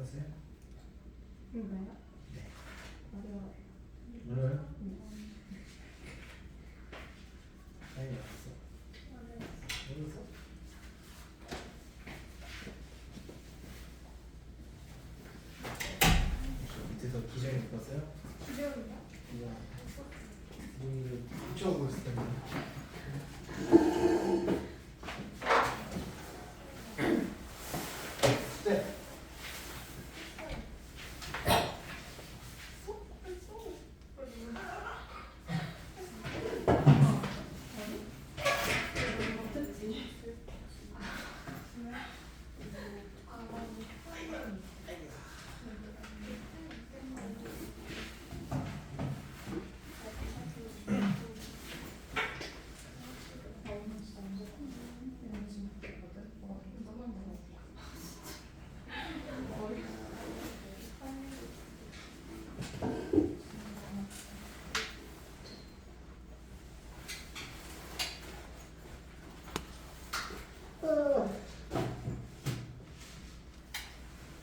어떠세요? 이거요? 네. 어려워요. 어려워요? 아니 없어. 어려서? 밑에서 기정이 묶었어요? 기억이요? 이거 문을 붙여오고 있을 텐데. 네.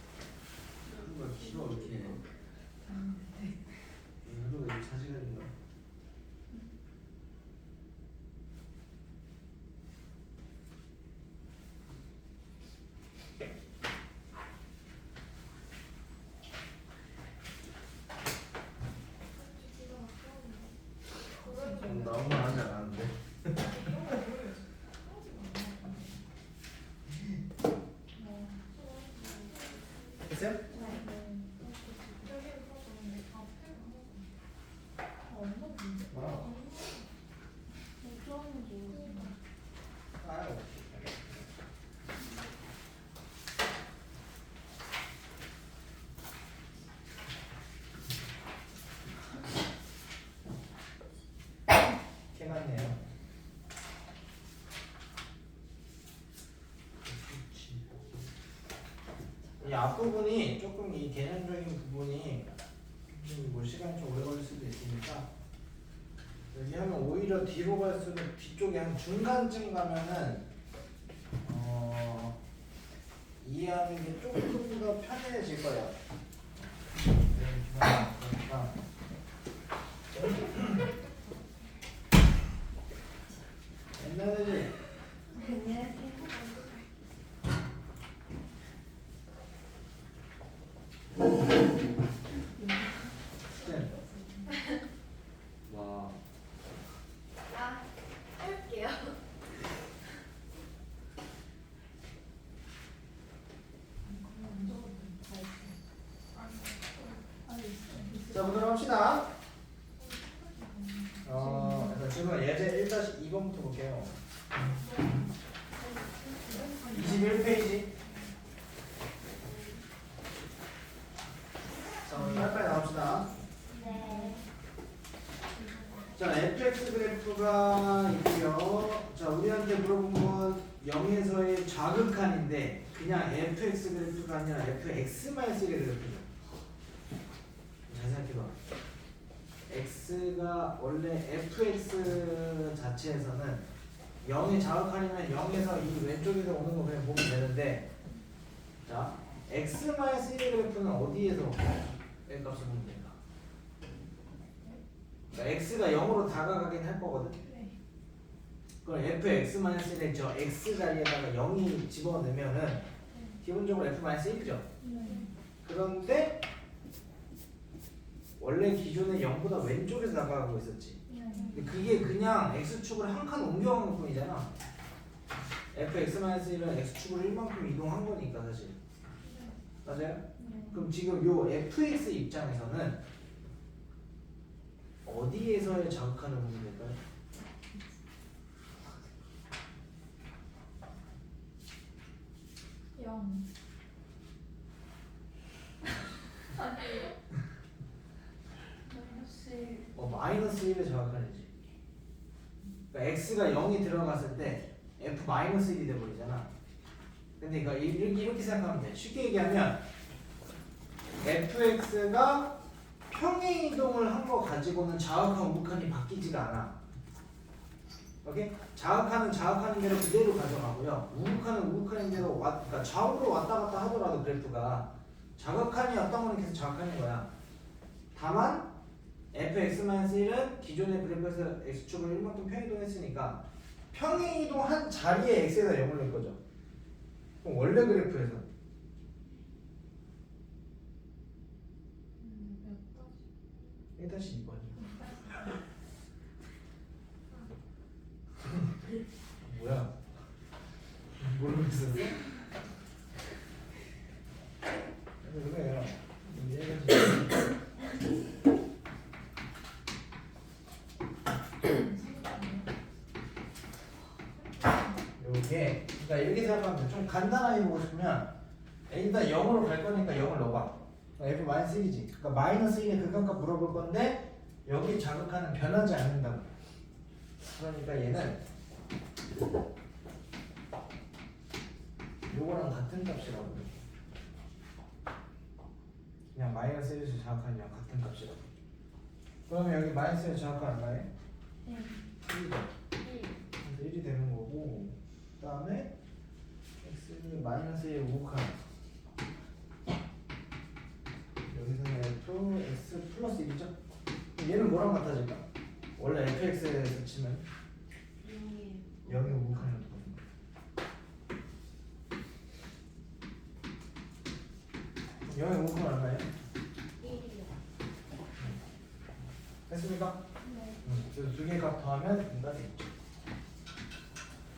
하루가 길어 이렇게. 하루가 24시간인가? 너무 하지 않았는데. 됐어요? 아유. 캐갔네요. 이 앞부분이 조금 이 개념적인 부분이 좀 뭐 시간이 좀 오래 걸릴 수도 있으니까 여기 하면 오히려 뒤로 갈수록 뒤쪽에 한 중간쯤 가면은 이해하는 게 조금 더 편해질 거예요. 그러니까 옛날에 와 해볼게요. 자, 보도록 합시다. 일단 질문 예제 1-2번부터 볼게요. 21페이지. 자, 오늘 빨리빨리 나옵시다. 네. 자, fx 그래프가 있고요. 자, 우리한테 물어본 건 0에서의 좌극한인데 그냥 fx 그래프가 아니라 fx-1의 그래프죠. 잘 생각해봐. x가 원래 fx 자체에서는 0이 자극한이면 0에서 이 왼쪽에서 오는 거 그냥 보면 되는데, 자, x-1의 그래프는 어디에서 값을 보면 된다. 그러니까 x가 0으로 다가가긴 할 거거든. 그럼 fx-1의 저 x 자리에다가 0이 집어넣으면은 기본적으로 f-1이죠. 그런데 원래 기존에 0보다 왼쪽에서 다가가고 있었지. 근데 그게 그냥 x축을 한 칸 옮겨간 것 뿐이잖아. fx-1은 x축으로 1만큼 이동한 거니까 사실. 맞아요? 그럼 지금 요 fx 입장에서는 어디에서의 자극하는 부분이 될까요? 마이너스 1에 자극하는지. 그러니까 x가 0이 들어갔을 때 f-1이 돼버리잖아. 근데 그러니까 이렇게 생각하면 돼. 쉽게 얘기하면 fx가 평행 이동을 한 거 가지고는 자극한 우극한이 바뀌지가 않아. 오케이? 자극하는 자극하는 대로 그대로 가져가고요. 우극하는 우극하는 대로 그러니까 좌우로 왔다 갔다 하더라도 그래프가 자극한이 어떤 거는 계속 자극하는 거야. 다만 fx-1은 기존의 그래프에서 x축을 1만큼 평이동했으니까 평행이동한 자리에 x에다 0을 넣을 거죠. 그럼 원래 그래프에서 몇 가지? 1-2번이요. 뭐야? 모르고 있었어? 왜요? 요게 그러니까 이렇게 생각하면 돼. 좀 간단하게 보고 싶으면 일단 0으로 갈 거니까 0을 넣어봐. f 마이너스 1이지. 그러니까 마이너스 1의 극한값 물어볼 건데 여기 자극하는 변하지 않는다고. 그러니까 얘는 요거랑 같은 값이라고. 그냥 마이너스 1에서 자극하는 양 같은 값이라고. 그러면 여기 마이너스 1 자극하는 얼마예요? 네. 1이죠. 1. 그래서 1이 되는 거고, 그 다음에 x 마이너스 1 우극한 여기서는 f x 플러스 1이죠. 얘는 뭐랑 같아질까? 원래 fx에서 치면 0이에요. 0이 우극한이라고 보는 거야. 0의 우극한 얼마예요? 1이요. 됐습니까? 네. 그래서 두 개 값 더하면 인가 되겠죠.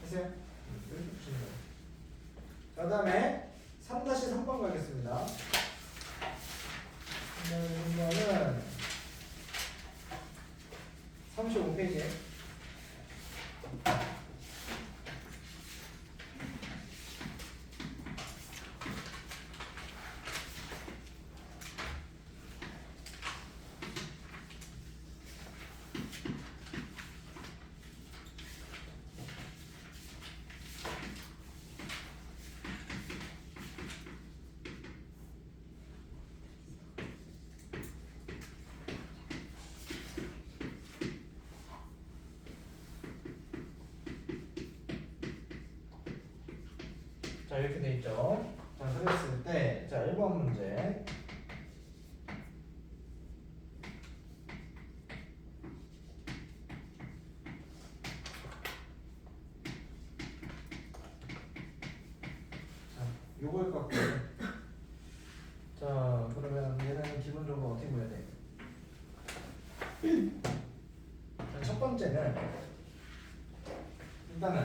됐어요? 이렇게 푸시는 거예요. 그 다음에 3-3번 가겠습니다. 3번은 35페이지에 자 이렇게 돼 있죠. 자 그랬을 때 자 1번 문제 자 요걸 갖고 자 그러면 얘는 기본적으로 어떻게 보여야 돼? 자, 첫 번째는 일단은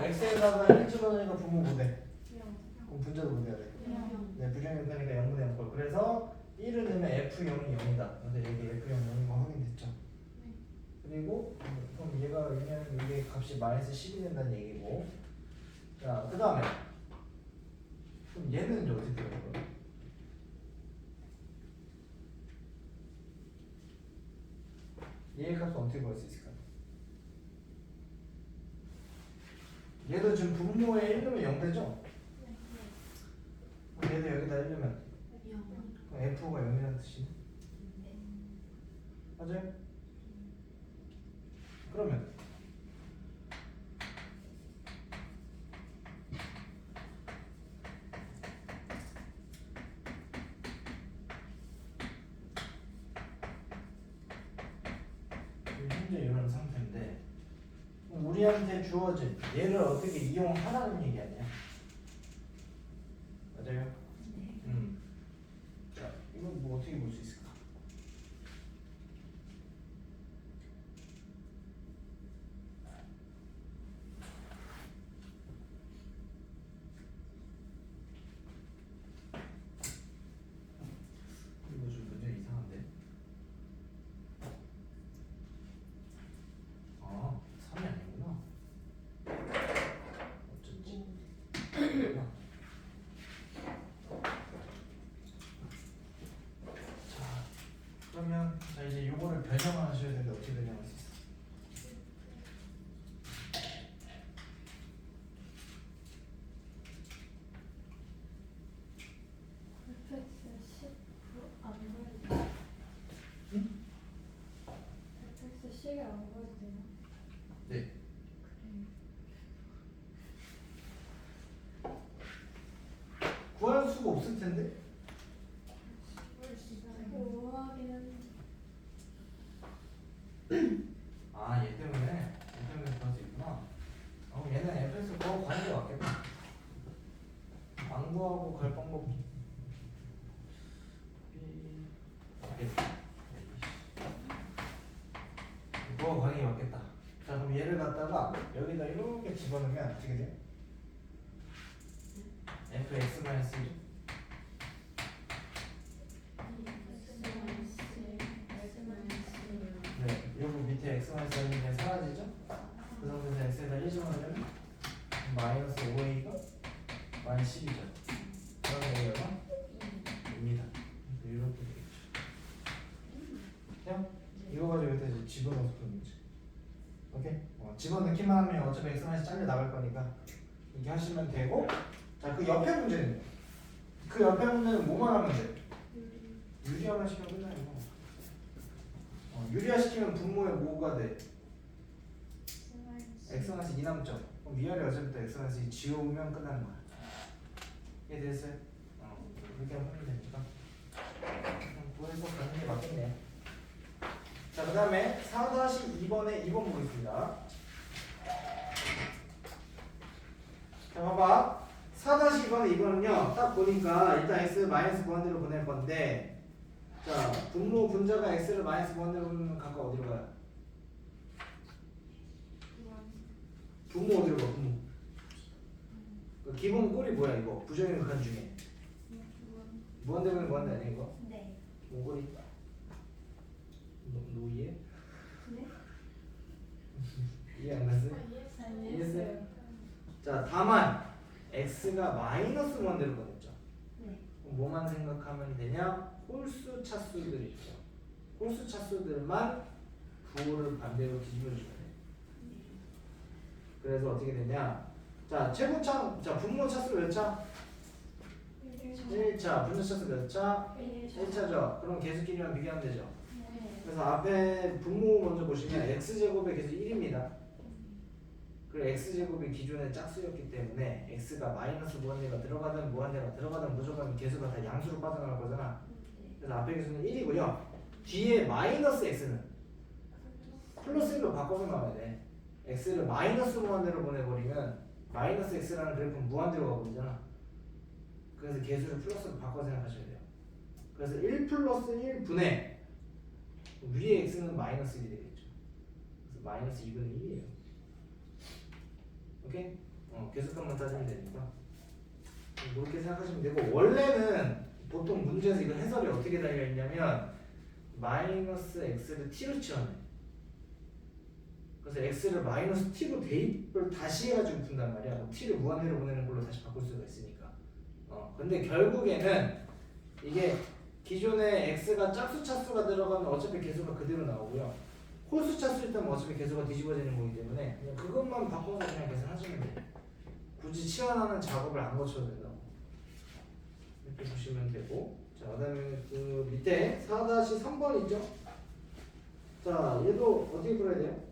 x에다가 1 집어넣으니까 분모 못해. 0. 그럼 분자도 못해야 돼. 0. 네, 부정형태니까 0분의 0꼴. 그래서 1을 넣으면 f0이 0이다. 근데 여기 f0 0인 거 확인됐죠? 네. 그리고 그럼 얘가 왜냐면 이게 값이 마이너스 10이 된다는 얘기고. 자, 그 다음에 그럼 얘는 이제 어떻게 되는 거야? 얘의 값은 어떻게 구할 수 있을까? 얘도 지금 분모에 1 넣으면 0 되죠? 네. 그럼 얘도 여기다 1 넣으면 0. 그럼 f가 0이라는 뜻이네. 네. 맞아요? 그러면 현재 이런 상태인데 우리한테 주어진 얘를 어떻게 이용하라는 얘기 아니야? 맞아요? 네. 자, 이건 뭐 어떻게 볼 수 있을까? 이거 좀 문제 이상한데? 아, 3이 아니구나. 어쩐지. 자, 그러면 자 이제 요거를 변형하셔야 되는데 어떻게 변형할 수 있어? fx 10안 보여도 응? fx 10이 안 보여도 되나? 네. 그래. 구할 수가 없을 텐데? 여기다 이렇게 집어넣으면 어떻게 돼요? fx 마이너스 1. 네, 여기 밑에 x 마이너스 1이 사라지죠? 그 상태에서 x에다 1 집어넣으면 마이너스 5a가 마이너스 10이죠. 그러면 a가 2입니다. 이렇게 되겠죠. 그냥 이거 가지고 여기다 이제 집어넣어서 푸는 거지. 오케이? 집어넣기만 하면 어차피 x 마이너스 잘려 나갈 거니까 이렇게 하시면 되고, 자, 그 옆에 문제는 그 옆에 문제는 뭐만 하면 돼? 유리화만 시키면 끝나요. 유리화 시키면 분모에 뭐가 돼? x 마이너스 2 남죠. 그럼 위아래 어제부터 x 마이너스 2 지우면 끝나는 거야. 이해 됐어요? 그렇게 하면 되니까 그래서 가는 게 맞겠네요. 자, 그 다음에 4-2번에 2번 보겠습니다. 자, 봐봐. 4-2번에 2번은요, 딱 보니까 일단 x 마이너스 무한대로 보낼 건데, 자, 분모 분자가 x를 마이너스 무한대로 보내면 각각 어디로 가요? 분모 어디로 가? 분모. 그 기본 꼴이 뭐야 이거? 부정의 극한 중에. 무한대로 보내면 무한대 아니야 이거? 네. 꼴이. 너 이해? 네? 이해 안 갔어요? 이해했어요? 자, 다만 x가 마이너스 무한대로 보냈죠. 네. 그럼 뭐만 생각하면 되냐? 홀수 차수들이 있죠. 홀수 차수들만 부호를 반대로 뒤집어주면 돼. 그래서 어떻게 되냐? 자, 최고차, 자, 분모 차수 몇 차? 1차. 분모 차수 몇 차? 1차죠. 그럼 계수끼리만 비교하면 되죠. 그래서 앞에 분모 먼저 보시면 x제곱의 계수 1입니다. 그리고 x제곱이 기존의 짝수였기 때문에 x가 마이너스 무한대가 들어가든 무한대가 들어가든 무조건 계수가 다 양수로 빠져나갈 거잖아. 그래서 앞에 계수는 1이고요. 뒤에 마이너스 x는 플러스 1로 바꿔서 나와야 돼. x를 마이너스 무한대로 보내버리면 마이너스 x라는 그래프는 무한대로 가버리잖아. 그래서 계수를 플러스로 바꿔 생각하셔야 돼요. 그래서 1 플러스 1 분의 위에 x는 마이너스 1이 되겠죠. 그래서 마이너스 2분의 1이에요. 오케이? 계수값만 따지면 되니까 그렇게 생각하시면 되고, 원래는 보통 문제에서 이거 해설이 어떻게 달려있냐면 마이너스 x를 t로 치환해. 그래서 x를 마이너스 t로 대입을 다시 해가지고 푼단 말이야. 그럼 t를 무한대로 보내는 걸로 다시 바꿀 수가 있으니까. 근데 결국에는 이게 기존에 x가 짝수 차수가 들어가면 어차피 계수가 그대로 나오고요. 홀수 차수일 때는 어차피 계수가 뒤집어지는 거기 때문에 그냥 그것만 바꿔서 그냥 계산하시면 돼요. 굳이 치환하는 작업을 안 거쳐도 된다고. 이렇게 보시면 되고, 자, 그 다음에 그 밑에 4-3번 있죠? 자, 얘도 어떻게 풀어야 돼요?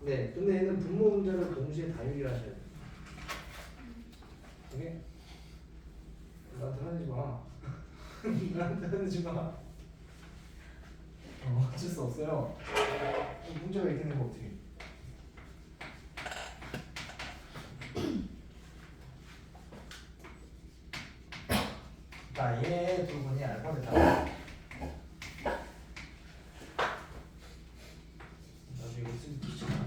네, 근데 얘는 분모 문제를 동시에 다 유리하셔야 돼요. 오케이? 나한테 화내지 마. 나한테 화내지 마. 어쩔 수 없어요. 문제가 이렇게 되면 어떻게? 자, 얘 두 분이 알파벳 다. 나도 이거 쓰기 귀찮아.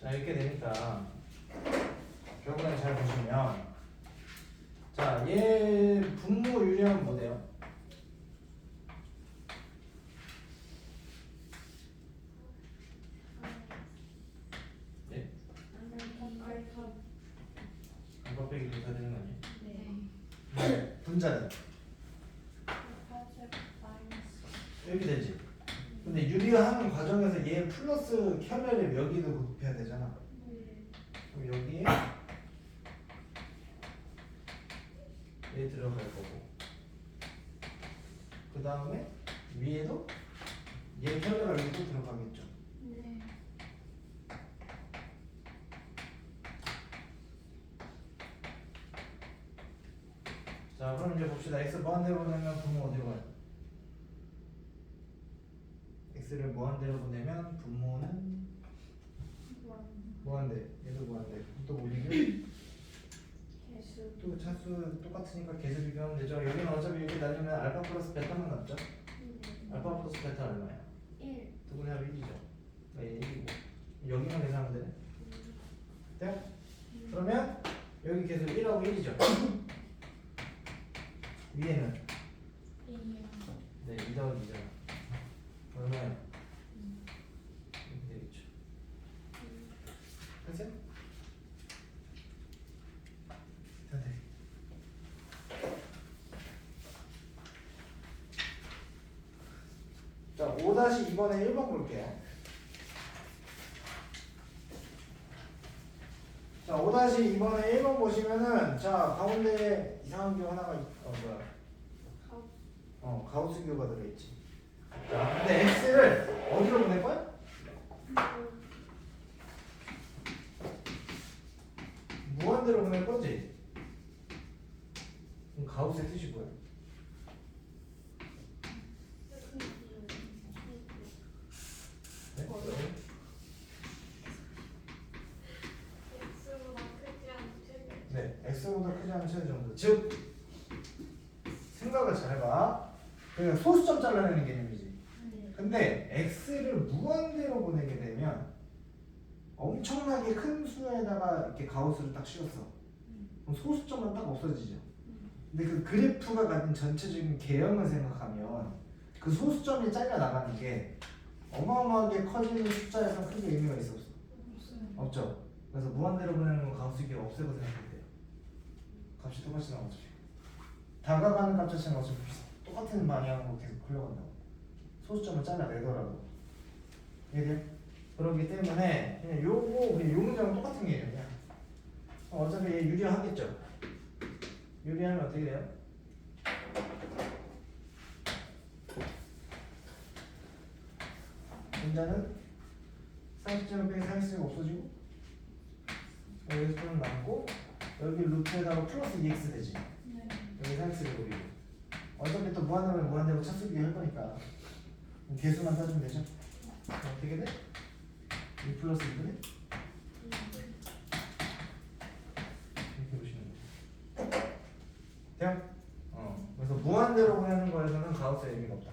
자, 이렇게 되니까 결국엔 잘 보시면, 자, 얘 분모 유리하면 뭐 돼요? 네? 알파 빼기 분사 되는 거 아니에요? 네. 분자는 이렇게 되지. 근데 유리화하는 과정에서 얘 플러스 켜면에 여기도 곱해야 되잖아. 그럼 여기에 얘 들어갈 거고, 그 다음에 위에도 얘 켜면가 여기 또 들어가겠죠. 자, 그럼 이제 봅시다. x 무한대로 내면 분모 어디로 가요? x를 무한대로 보내면 분모는 무한대. 얘도 무한대. 또 뭐 비교? 개수 또 차수 똑같으니까 계속 비교하면 되죠. 여기는 어차피 이렇게 나누면 알파 플러스 베타만 남죠. 알파 플러스 베타 얼마야? 1 두분의 합 1이죠. 얘 1이고 여기만 계산하면 되네. 돼요? 그러면 여기 계속 1하고 1이죠. 위에는 1이요 네 2 더하기 2잖아. 얼마야? 이렇게 되겠죠. 그치? 네. 자, 5-2번에 1번 볼게요. 자, 5-2번에 1번 보시면은 자, 가운데 이상한 교 하나가 가우스교가 들어있지. 자, 근데 x를 어디로 보낼 거야? 무한대로 보낼 거지? 그럼 가우스의 뜻이 뭐야? 네? 네, x보다 크지 않은 최대 정도. 즉 생각을 잘 해봐. 그러니까 소수점 잘라내는 개념이지. 근데 x를 무한대로 보내게 되면 엄청나게 큰 수에다가 이렇게 가우스를 딱 씌웠어. 그럼 소수점은 딱 없어지죠. 근데 그 그래프가 가진 전체적인 개형을 생각하면 그 소수점이 잘려 나가는 게 어마어마하게 커지는 숫자에서 크게 의미가 있어 없어? 없죠. 그래서 무한대로 보내는 건 가우스기가 없애고 생각해야 돼요. 값이 똑같이 나오죠. 다가가는 값 자체는 어차피 똑같은 방향으로 계속 흘러간다고. 소수점을 잘라내더라도. 이해돼요? 그렇기 때문에 그냥 요거 그냥 요 문장은 똑같은 개념이야. 어차피 얘 유리하겠죠. 유리하면 어떻게 돼요? 분자는 상식점은 빼기 상식점이 없어지고 여기서 좀 남고 여기 루트에다가 플러스 2x 되지. 여기 상식을 버리고 어차피 또 무한대면 무한대로 차수기 할 거니까 개수만 따주면 되죠. 어떻게 돼? 2 플러스 2분의 이렇게 보시면 돼요. 돼요? 그래서 무한대로 보내는 거에서는 가우스의 의미가 없다.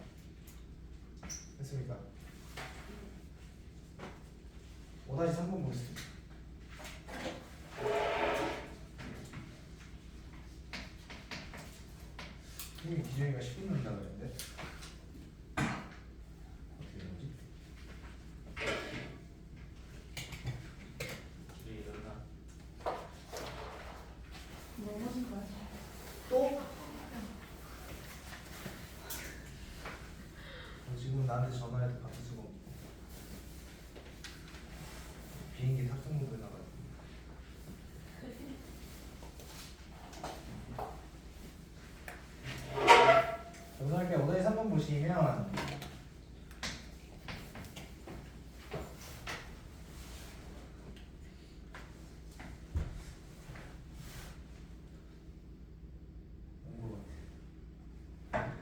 됐습니까? 5-3번 보겠습니다. 이게 기준이가 10분 넣는다고 그랬는데 어떻게 되지? 길이 일어나 넘어진 거야 또? 지금 나한테 전화해도 받을 수가 없고 비행기 탑승 모드에 나가지고 여기서 할게요. 5-3번 보시면 온것 같아.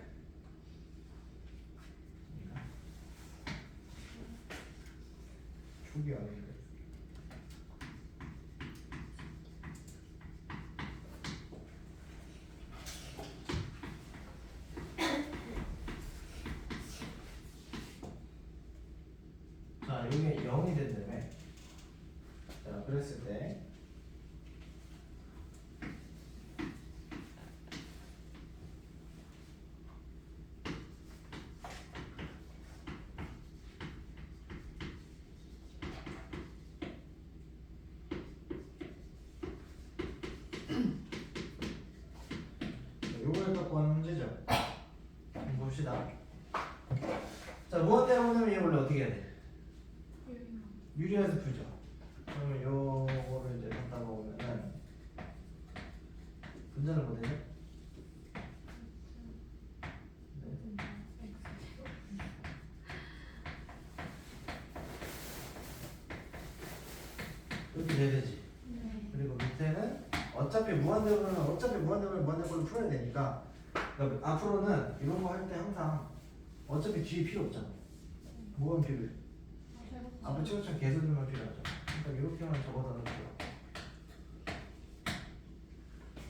초기 아닌데. 자, 이게 0이 된다며. 자, 그랬을 때 요걸 갖고 하는 문제죠. 한번 봅시다. 자, 무한대로 보내면 얘 원래 어떻게 해야 돼? 유리해서 풀죠. 그러면 요거를 이제 갖다 놓으면은 분자는 뭐 되죠? 이렇게 돼야 되지. 그리고 밑에는 어차피 무한대로 풀어야 되니까 그러니까 앞으로는 이런 거 할 때 항상 어차피 뒤에 필요 없잖아. 뭐가 필요해? 앞에 최고점 개수들만 필요하죠. 그러니까 이렇게만 적어서 넣을게요.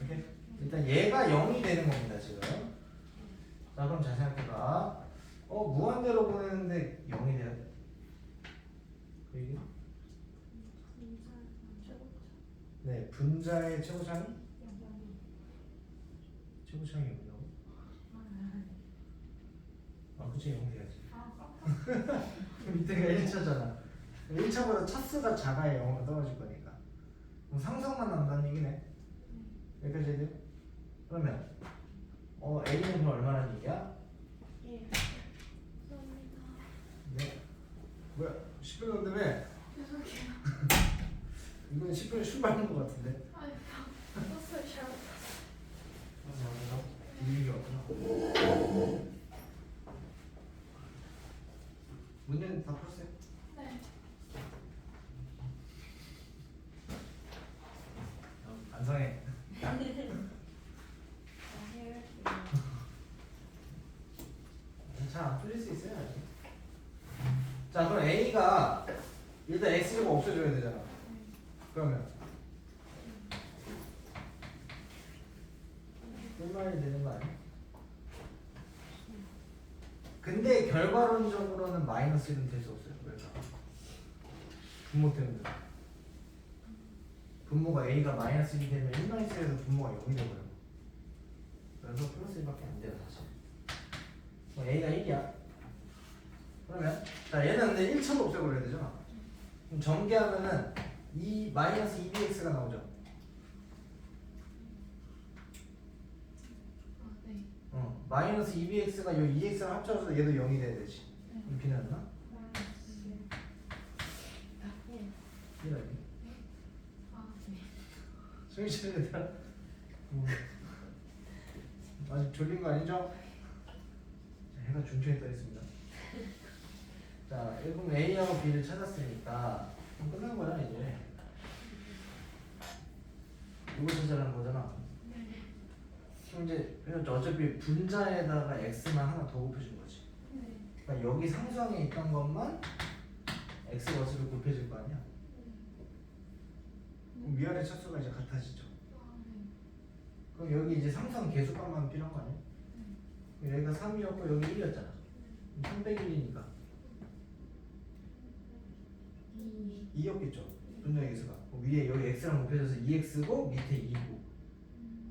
오케이? 일단 얘가 0이 되는 겁니다 지금. 자 그럼 잘 생각해봐. 무한대로 보내는데 0이 돼야 돼. 그 얘기? 네, 분자의 최고창이? 최고창이 0이라고? 아 그치 0 돼야지. 밑에가 1차잖아. 1차보다 차수가 작아야 0으로 떨어질 거니까. 그럼 상성만 난다는 얘기네. 여기까지 해야 돼요? 그러면 A는 그럼 얼마나 얘기야? 예. 감사합니다. 네. 뭐야? 10분 넘는데 죄송해요. 이건 10분에 술 마는 거 같은데. 아니, 버스를 잘못 탔어요. 비밀이 없구나. 문제는 다 풀었어요? 네. 반성해. 잘 안 풀릴 수 있어요 아직. 자 그럼 A가 일단 X가 없어져야 되잖아. 그러면 꿀말이 되는 거 아니야? 근데 결과론적으로는 마이너스 1은 될 수 없어요. 왜일까? 분모 때문에. 분모가 A가 마이너스 1이 되면 1-1에서 분모가 0이 되고요. 그래서 플러스 1밖에 안 돼요 사실. A가 1이야. 그러면 자 얘는 근데 1차도 없애버려야 되잖아. 그럼 전개하면은 이 마이너스 2bx가 나오죠. 네. 마이너스 2bx가 요 2x랑 합쳐서 얘도 0이 돼야 되지. 그럼 B는 얼마? B는 얼마? 정신 차려. 아직 졸린 거 아니죠? 해가 중천에 떠 있습니다. 자, 그럼 A하고 B를 찾았으니까 그럼 끝난 거야 이제. 이거 찾아라는 거잖아. 그럼 이제 어차피 분자에다가 x만 하나 더 곱해준 거지. 그러니까 여기 상수항에 있던 것만 x 것으로 곱해질 거 아니야. 그럼 위아래 차수가 이제 같아지죠. 그럼 여기 이제 상수항 개수값만 필요한 거 아니야? 여기가 3이었고 여기 1이었잖아. 301이니까 2였겠죠. 분자의 개수가. 위에 여기 x랑 곱해져서 2x고 밑에 2고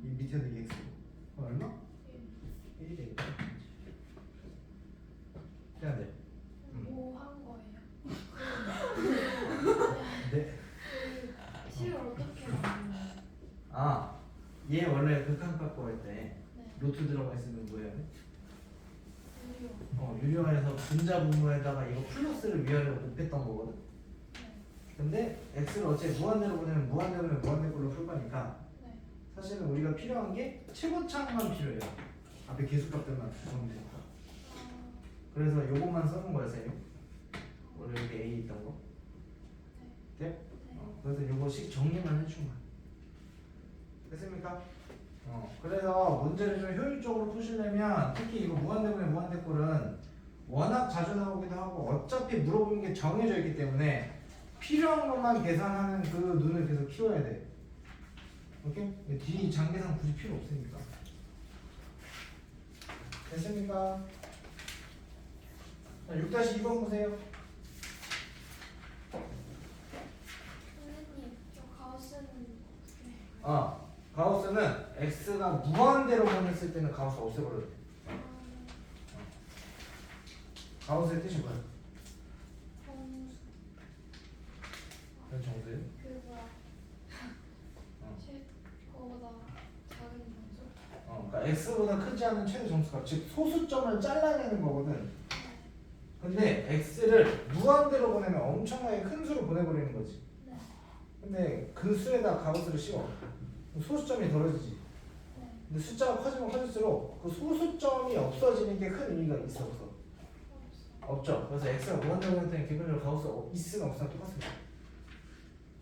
이 밑에도 2x고. 그럼 얼마? 1이 되겠다. 해야 돼. 뭐 한 거예요? 네. 식을 어떻게 만드나요? 아, 얘 원래 극한값고 할 때 네. 노트 들어가 있으면 뭐 해야 돼? 유료. 유료화해서 분자 분모에다가 이거 플러스를 위아래로 곱했던 거거든. 근데 x를 어차피 무한대로 보내면 무한대로 무한대꼴로 풀 거니까 네. 사실은 우리가 필요한 게 최고창만 필요해요. 앞에 개수값들만 주면 되니까. 그래서 요것만 써는 거야 쌤이. 원래 여기 A 있던 거. 네? 그래서 요거씩 정리만 해준 거야. 됐습니까? 그래서 문제를 좀 효율적으로 푸시려면 특히 이거 무한대분의 무한대꼴은 워낙 자주 나오기도 하고 어차피 물어보는 게 정해져 있기 때문에 필요한 것만 계산하는 그 눈을 계속 키워야 돼. 오케이? 뒤 장계산 굳이 필요 없으니까. 됐습니까? 자, 6-2번 보세요. 선생님, 저 가우스는 가우스는 x가 무한대로 보냈을 때는 가우스 없애버려야 돼. 가우스의 뜻이 뭐야? 정수. 그건 정수예요? 그 뭐야? 최고보다 작은 정수? 그러니까 x보다 크지 않은 최대 정수값, 즉 소수점을 잘라내는 거거든. 근데 x를 무한대로 보내면 엄청나게 큰 수로 보내버리는 거지. 네. 근데 그 수에다 가우스를 씌워. 그럼 소수점이 덜어지지. 네. 근데 숫자가 커지면 커질수록 그 소수점이 없어지는 게 큰 의미가 있어 없어? 없죠. 그래서 x가 무한대로 보낼 때는 기본적으로 가우스 있으면 없으면 똑같습니다.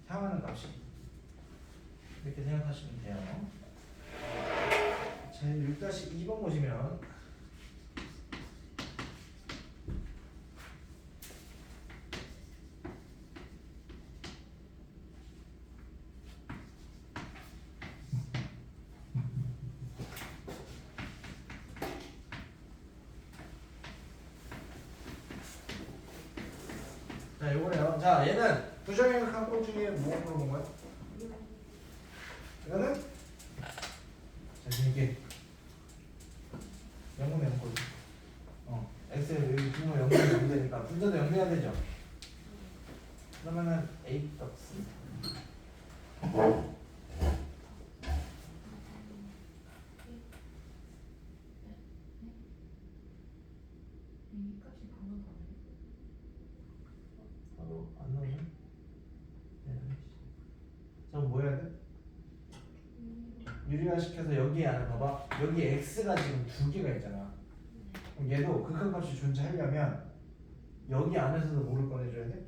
향하는 값이. 이렇게 생각하시면 돼요. 자, 6-2번 보시면 자, 요거네요. 자, 얘는 부정의 각곱 중에 뭐 물어본 거야? 이거는 자, 이게 0분의 0거지. x에 여기 분모 0분의 0 되니까 분자도 0 돼야 되죠. 그러면은 a 값은 바로 안 나오네. 그럼 뭐 해야 돼? 유리화 시켜서 여기 안에 봐봐. 여기 x가 지금 두 개가 있잖아. 그럼 얘도 극한값이 존재하려면 여기 안에서도 뭐를 꺼내줘야 돼?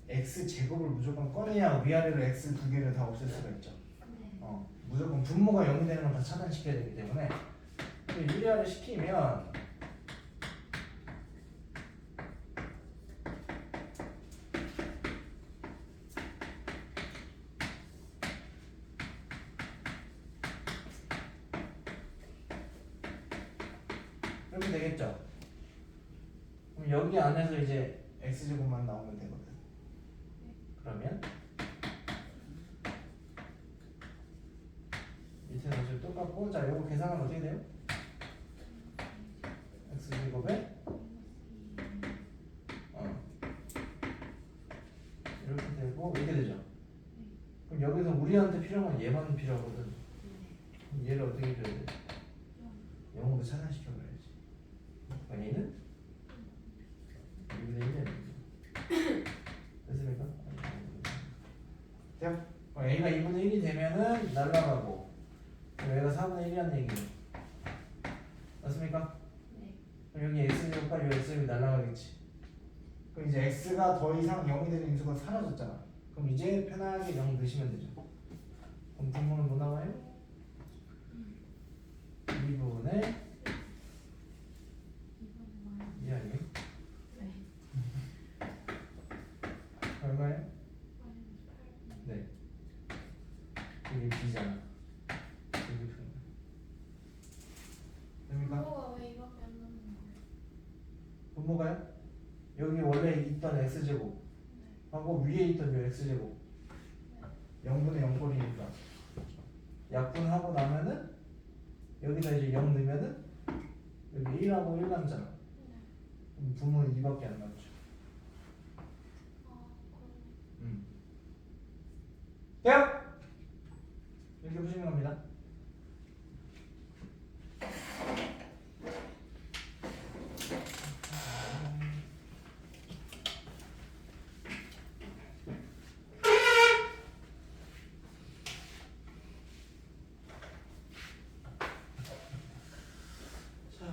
x 제곱을 무조건 꺼내야 위아래로 x 두 개를 다 없앨 수가 있죠. 무조건 분모가 0이 되는 건 다 차단시켜야 되기 때문에 유리화를 시키면 이렇게 되겠죠. 그럼 여기 안에서 이제 x제곱만 나오면 되거든. 그러면 밑에는 어차피 똑같고, 자, 요거 계산하면 어떻게 돼요? x제곱에 이렇게 되고 이렇게 되죠. 그럼 여기서 우리한테 필요한 건 얘만 필요하거든. 그럼 얘를 어떻게 줘야 돼? 0으로 차단시켜버려야지. 그럼 얘는 2분의 1이 됐습니까? 돼요? 그럼 A가 2분의 1이 되면은 날라가고 얘가 4분의 1이라는 얘기예요. 맞습니까? 그럼 여기 x제곱과 이 x제곱이 날라가겠지. 그럼 이제 x가 더 이상 0이 되는 인수가 사라졌잖아. 그럼 이제 편하게 0 넣으시면 되죠. 그럼 분모는 뭐 나와요? 2분의 2 아니에요? 얼마예요? 네. 이게 b잖아. 이게 됩니까? 분모가 왜 이밖에 안 남는 거예요? 분모가요? 여기 원래 있던 x제곱 하고 위에 있던 요 x제곱 0분의 0꼴이니까 약분하고 나면은 여기다 이제 0 넣으면은 여기 1하고 1 남잖아. 그럼 분모는 2밖에 안 남죠. 돼요? 이렇게 보시면 겁니다. 자,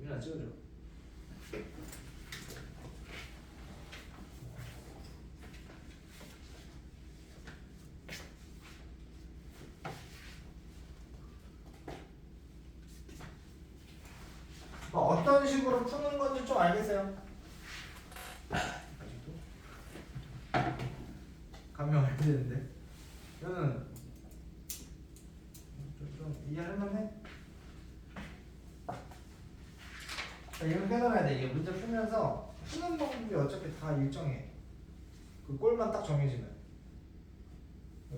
유나 찍어줘. 어떤 식으로 푸는 건지 좀 알겠어요? 아직도? 감명 안 되는데? 이거는 좀 이해할 만해? 자, 이걸 깨달아야 돼. 이게 문제 풀면서 푸는 방법이 어차피 다 일정해. 그 꼴만 딱 정해지면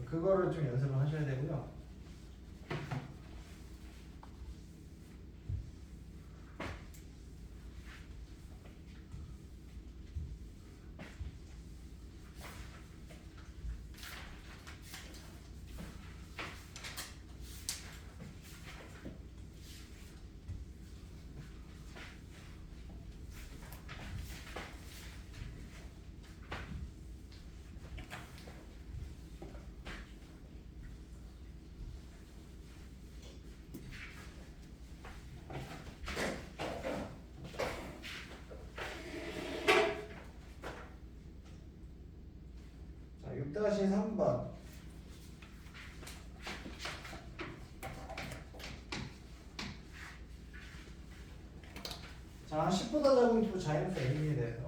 그거를 좀 연습을 하셔야 되고요. 자, 6-3번. 자, 10보다 작은 두 자연수 A에 대해서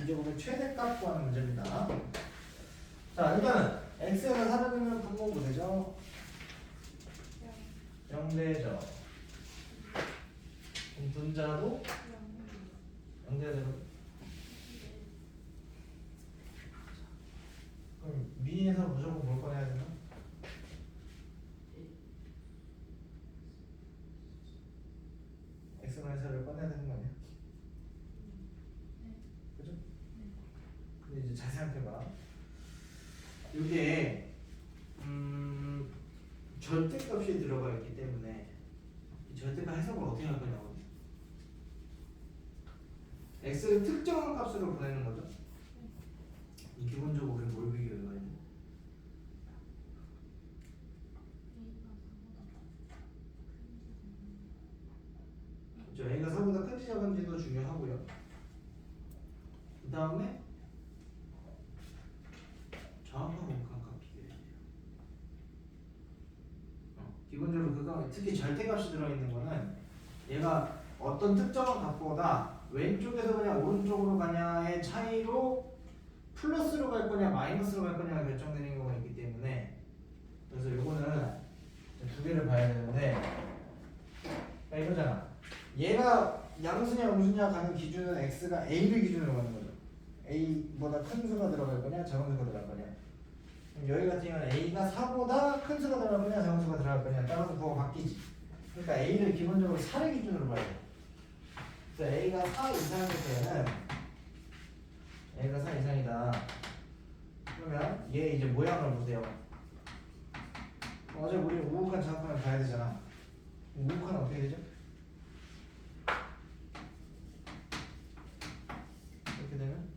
비제곱의 최대값 구하는 문제입니다. 자, 일단은 x에서 4를 넣으면 분모가 되죠? 0대죠. 그럼 분자도 0대야 되거든. 그럼 미에서 무조건 뭘 꺼내야 되나? x-4를 꺼내야 되는 거 아니야? 그죠? 근데 이제 잘 생각해봐. 이게 절대값이 들어가 있기 때문에 이 절대값 해석을 어떻게 할 거냐고. x를 특정한 값으로 보내는 거죠. 기본적으로 우리 뭘 비교해야 돼? 그렇죠. a가 4보다 큰지 작은지도 중요하고요. 그 다음에 정확한 극한값 비교해야 돼요. 기본적으로 극한, 특히 절대값이 들어있는 거는 얘가 어떤 특정한 값보다 왼쪽에서 그냥 오른쪽으로 가냐의 차이로 플러스로 갈 거냐 마이너스로 갈 거냐가 결정되는 경우가 있기 때문에, 그래서 요거는 두 개를 봐야 되는데, 그러니까 이거잖아. 얘가 양수냐 음수냐 가는 기준은 x가 a를 기준으로 가는 거죠. a보다 큰 수가 들어갈 거냐 작은 수가 들어갈 거냐. 그럼 여기 같은 경우는 a가 4보다 큰 수가 들어갈 거냐 작은 수가 들어갈 거냐 따라서 부호가 바뀌지. 그러니까 a를 기본적으로 4를 기준으로 봐야 돼. 그래서 a가 4 이상일 때는 a가 4 이상이다. 그러면 얘 이제 모양을 보세요. 어제 우리 우극한 작업하면 봐야 되잖아. 우극한은 어떻게 되죠? 이렇게 되면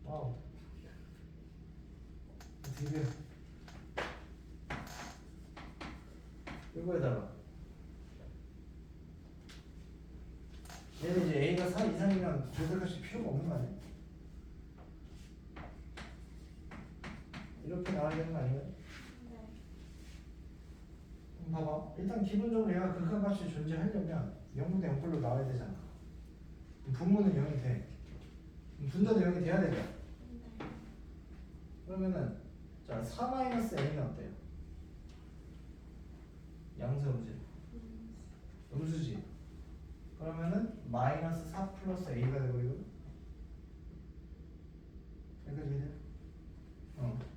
와우. 드디어 이거에다가 얘는 이제 a가 4 이상이면 절대값이 필요가 없는 거 아니야? 이렇게 나와야 되는 거 아닌가요? 봐봐. 일단 기본적으로 얘가 극한값이 존재하려면 0분의 0꼴로 나와야 되잖아. 분모는 0이 돼. 분자도 0이 돼야 되죠. 그러면은 자 4-a는 어때요? 양수 음수? 음수지. 그러면은 마이너스 4 플러스 a가 되고 이거 여기까지 돼요?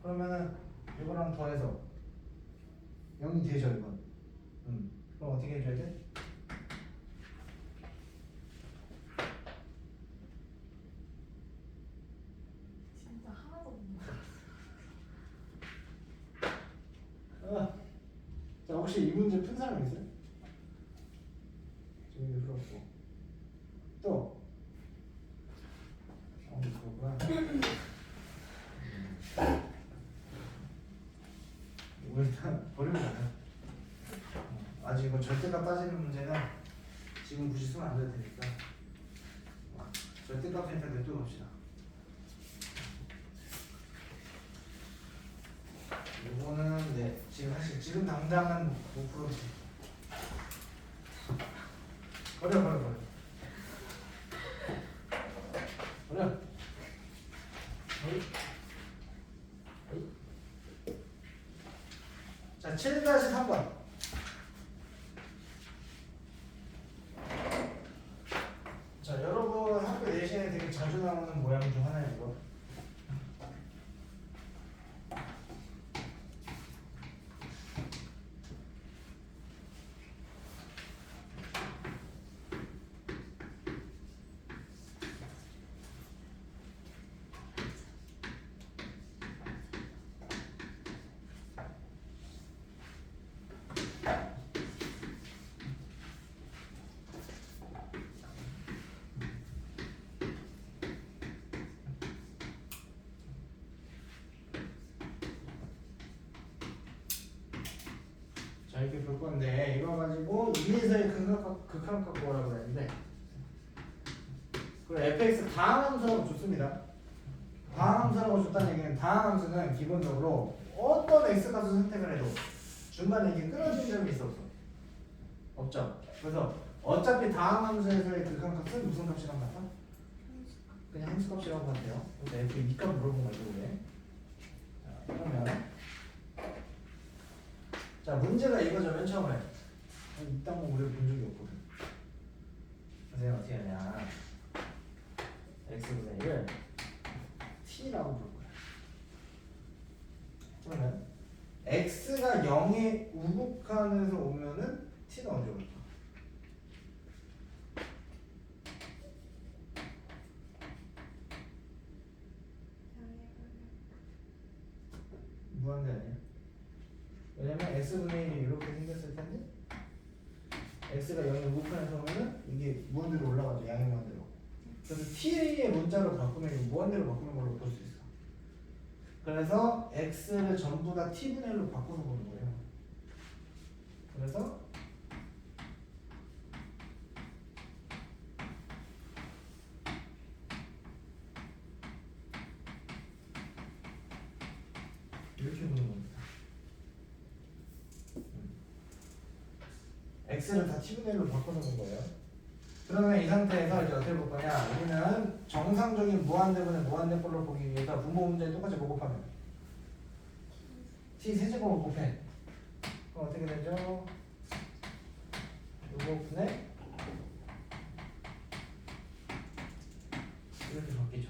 그러면은 이거랑 더해서 0이 되죠 이건. 그럼 어떻게 해줘야 돼? 진짜 하나도 없네. 자 혹시 이 문제 푼 사람 있어요? 저기 풀었고 또 그렇구나. 이거 일단 버리면 돼. 아직 이거 절대값 따지는 문제는 지금 굳이 쓰면 안 돼도 되니까 절대값 일단 냅두고 갑시다. 이거는 네 지금 사실 지금 당장은 못 풀어도 버려. 자 7-3번. 자 여러분 학교 내신에 되게 자주 나오는 모양 중 하나예요 이거. 자 이렇게 볼 건데 이거 가지고 2에서의 극한값 구하라고 그랬는데 그리고 fx 다항함수라고 줬습니다. 다항함수라고 줬다는 얘기는 다항함수는 기본적으로 어떤 x 값을 선택을 해도 중간에 이게 끊어진 점이 있어 없어? 없죠. 그래서 어차피 다항함수에서의 극한값은 무슨 값이라고 할까? 그냥 함수값이라고 하세요. 그래서 f 이 값 물어본 거죠, 왜? 자, 그러면 자 문제가 이거죠, 맨 처음에. 이딴 거 우리가 본 적이 없거든. 선생님 어떻게 하냐? x분의 1을 t라고 볼 거야. 그러면 x가 0의 우극한에서 오면은 t는 언제 올까? 무한대 아니야? 왜냐면 x분의 1이 이렇게 생겼을 텐데 x가 0의 우극한에서 오면은 이게 무한대로 올라가죠. 양의 무한대로. 그래서 t의 문자로 바꾸면 무한대로 바꾸는 걸로 볼 수 있어. 그래서 x를 전부 다 t분의 1로 바꿔서 보는 거예요. 그래서 이렇게 보는 겁니다. x를 다 t분의 1로 바꿔서 본 거예요. 그러면 이 상태에서 이제 어떻게 볼 거냐? 우리는 정상적인 무한대분의 무한대꼴로 보기 위해서 분모 문제에 똑같이 뭐 곱하면 t 세제곱을 곱해. 그럼 어떻게 되죠? 요거 분의 이렇게 바뀌죠.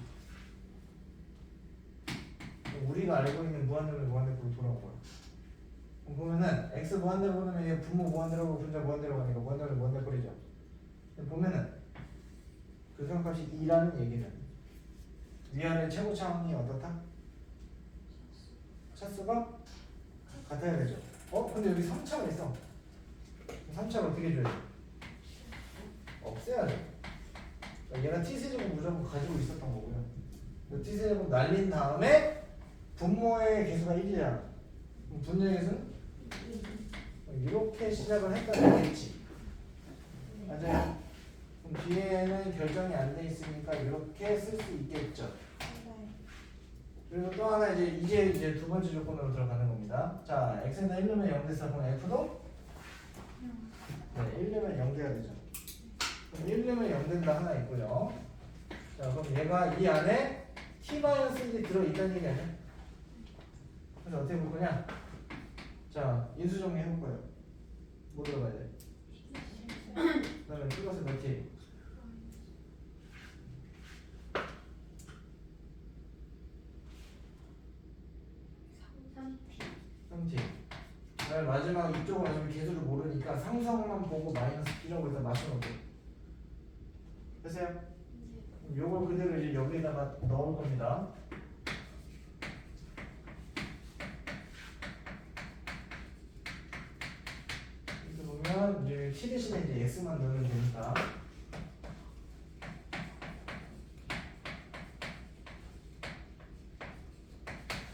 우리가 알고 있는 무한대분의 무한대꼴로 돌아온 거야. 그럼 보면은 x 무한대로 보면 이게 분모 무한대로 분자 무한대로 가니까 무한대로 무한대꼴이죠. 보면은 극한값이 2라는 얘기는 위아래 최고차항이 어떻다? 차수가 같아야 되죠. 근데 여기 3차가 있어. 3차를 어떻게 줘야 돼? 없애야죠. 그러니까 얘가 t세제곱 무조건 가지고 있었던 거고요. t세제곱 날린 다음에 분모의 개수가 1이야. 그럼 분모의 개수는? 이렇게 시작을 했다는 얘기지. 맞아요. 그럼 뒤에는 결정이 안 돼 있으니까 이렇게 쓸 수 있겠죠. 그리고 또 하나 이제 두 번째 조건으로 들어가는 겁니다. 자, x에다 1넣으면 0 돼서 그럼 f도 네, 1넣으면 0돼야 되죠. 그럼 1넣으면 0 된다 하나 있고요. 자, 그럼 얘가 이 안에 t-1이 들어있다는 얘기 아니야? 그래서 어떻게 볼 거냐? 자, 인수 정리 해볼 거예요. 뭐 들어가야 돼? 그 다음에 이것을 몇 t? 3t. 그다음에 마지막 이쪽은 어차피 개수를 모르니까 상수항만 보고 마이너스 b라고 해서 맞춰놓고. 됐어요? 그럼 요걸 그대로 이제 여기다가 넣을 겁니다. 이렇게 보면 이제 t 대신에 이제 x만 넣으면 되니까.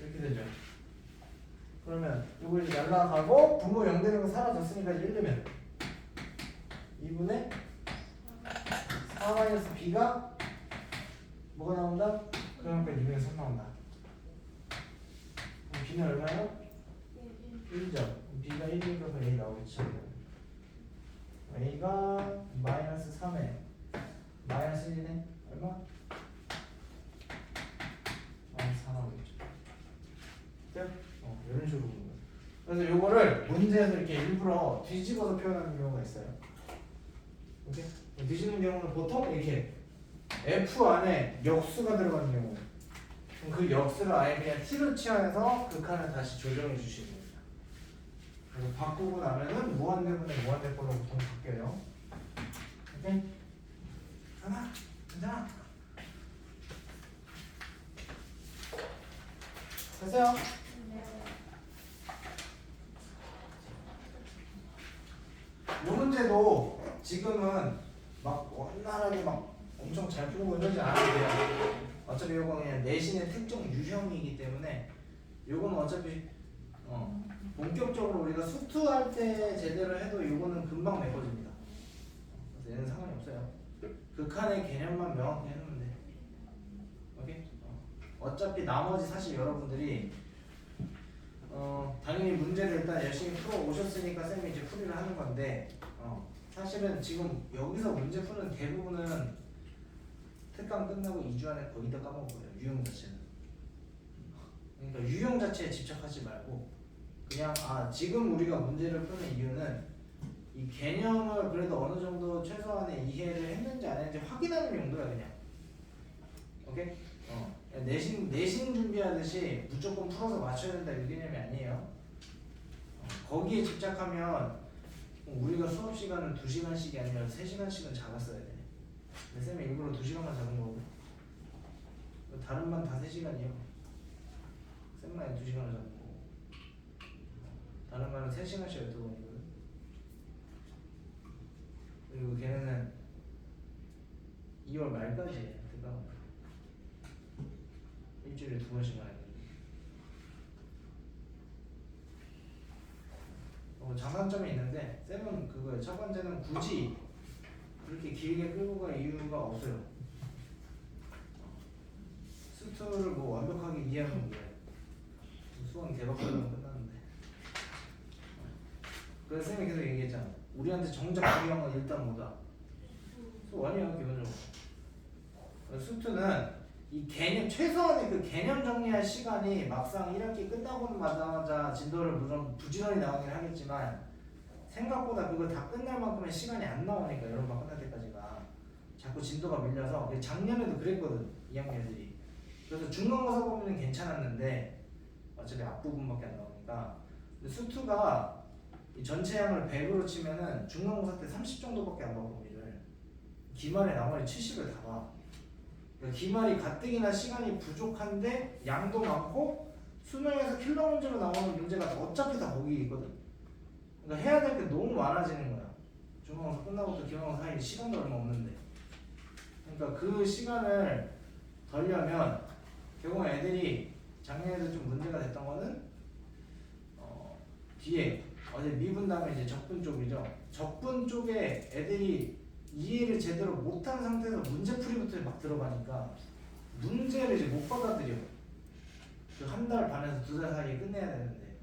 이렇게 되죠. 그러면 이거 이제 날라가고 분모 0 되는 거 사라졌으니까 1 되면 2분의 4 b가 뭐가 나온다? 그러니까 2분의 3 나온다. 그럼 b는 얼마예요? 1죠. b가 1이니까 a 나오겠죠. a가 마이너스 3에 마이너스 1이네. 얼마? 마이너스 4 나오겠죠. 됐죠? 이런 식으로 보는 거예요. 그래서 요거를 문제에서 이렇게 일부러 뒤집어서 표현하는 경우가 있어요. 오케이? 뒤집는 경우는 보통 이렇게 f 안에 역수가 들어가는 경우. 그럼 그 역수를 아예 그냥 t로 취하해서 극한을 다시 조정해 주시는 겁니다. 그래서 바꾸고 나면은 무한대분의 무한대꼴로 보통 바뀌어요. 오케이? 하나, 괜찮아? 됐어요? 이 문제도 지금은 막 원활하게 막 엄청 잘 풀고 이러지 않아도 돼요. 어차피 이거 그냥 내신의 특정 유형이기 때문에 이거는 어차피 본격적으로 우리가 수투할 때 제대로 해도 이거는 금방 메꿔집니다. 그래서 얘는 상관이 없어요. 극한의 개념만 명확히 해놓으면 돼. 오케이? 어차피 나머지 사실 여러분들이 당연히 문제를 일단 열심히 풀어 오셨으니까 쌤이 이제 풀이를 하는 건데 사실은 지금 여기서 문제 푸는 대부분은 특강 끝나고 2주 안에 거의 다 까먹을 거예요. 유형 자체는. 그러니까 유형 자체에 집착하지 말고 그냥 지금 우리가 문제를 푸는 이유는 이 개념을 그래도 어느 정도 최소한의 이해를 했는지 안 했는지 확인하는 용도야 그냥. 오케이? 내신 준비하듯이 무조건 풀어서 맞춰야 된다 이 개념이 아니에요. 거기에 집착하면 우리가 수업 시간은 2시간씩이 아니라 3시간씩은 잡았어야 돼. 근데 쌤이 일부러 2시간만 잡은 거고 다른 반 다 3시간이요. 쌤만 2시간을 잡은 거고 다른 반은 3시간씩 12번이거든. 그리고 걔네는 2월 말까지 해. 그러니까 일주일에 2번씩만 해. 장단점이 있는데 쌤은 그거예요. 첫 번째는 굳이 그렇게 길게 끌고 갈 이유가 없어요. 수투를 뭐 완벽하게 이해하는 게 수원 개박하려면 끝나는데. 그래서 쌤이 계속 얘기했잖아. 우리한테 정작 중요한 건 일단 뭐다? 수원이야 기본적으로. 수투는 이 개념 최소한의 그 개념 정리할 시간이 막상 1학기 끝나고마자 진도를 물론 부지런히 나오긴 하겠지만 생각보다 그거 다 끝날 만큼의 시간이 안 나오니까 여름방 끝날 때까지가 자꾸 진도가 밀려서 작년에도 그랬거든 2학년 애들이. 그래서 중간고사 보면 괜찮았는데 어차피 앞부분밖에 안 나오니까. 근데 수투가 이 전체 양을 100으로 치면은 중간고사 때 30 정도밖에 안 봐 범위를. 기말에 나머지 70을 다 봐. 그러니까 기말이 가뜩이나 시간이 부족한데 양도 많고 수능에서 킬러 문제로 나오는 문제가 어차피 다 거기 있거든. 그러니까 해야 될 게 너무 많아지는 거야. 중간고사 끝나고부터 기말고사 사이에 시간도 얼마 없는데. 그러니까 그 시간을 덜려면 결국 애들이 작년에도 좀 문제가 됐던 거는 뒤에 어제 미분 다음에 이제 적분 쪽이죠. 적분 쪽에 애들이 이해를 제대로 못한 상태에서 문제풀이부터 막 들어가니까 문제를 이제 못 받아들여. 그 한 달 반에서 2달 사이에 끝내야 되는데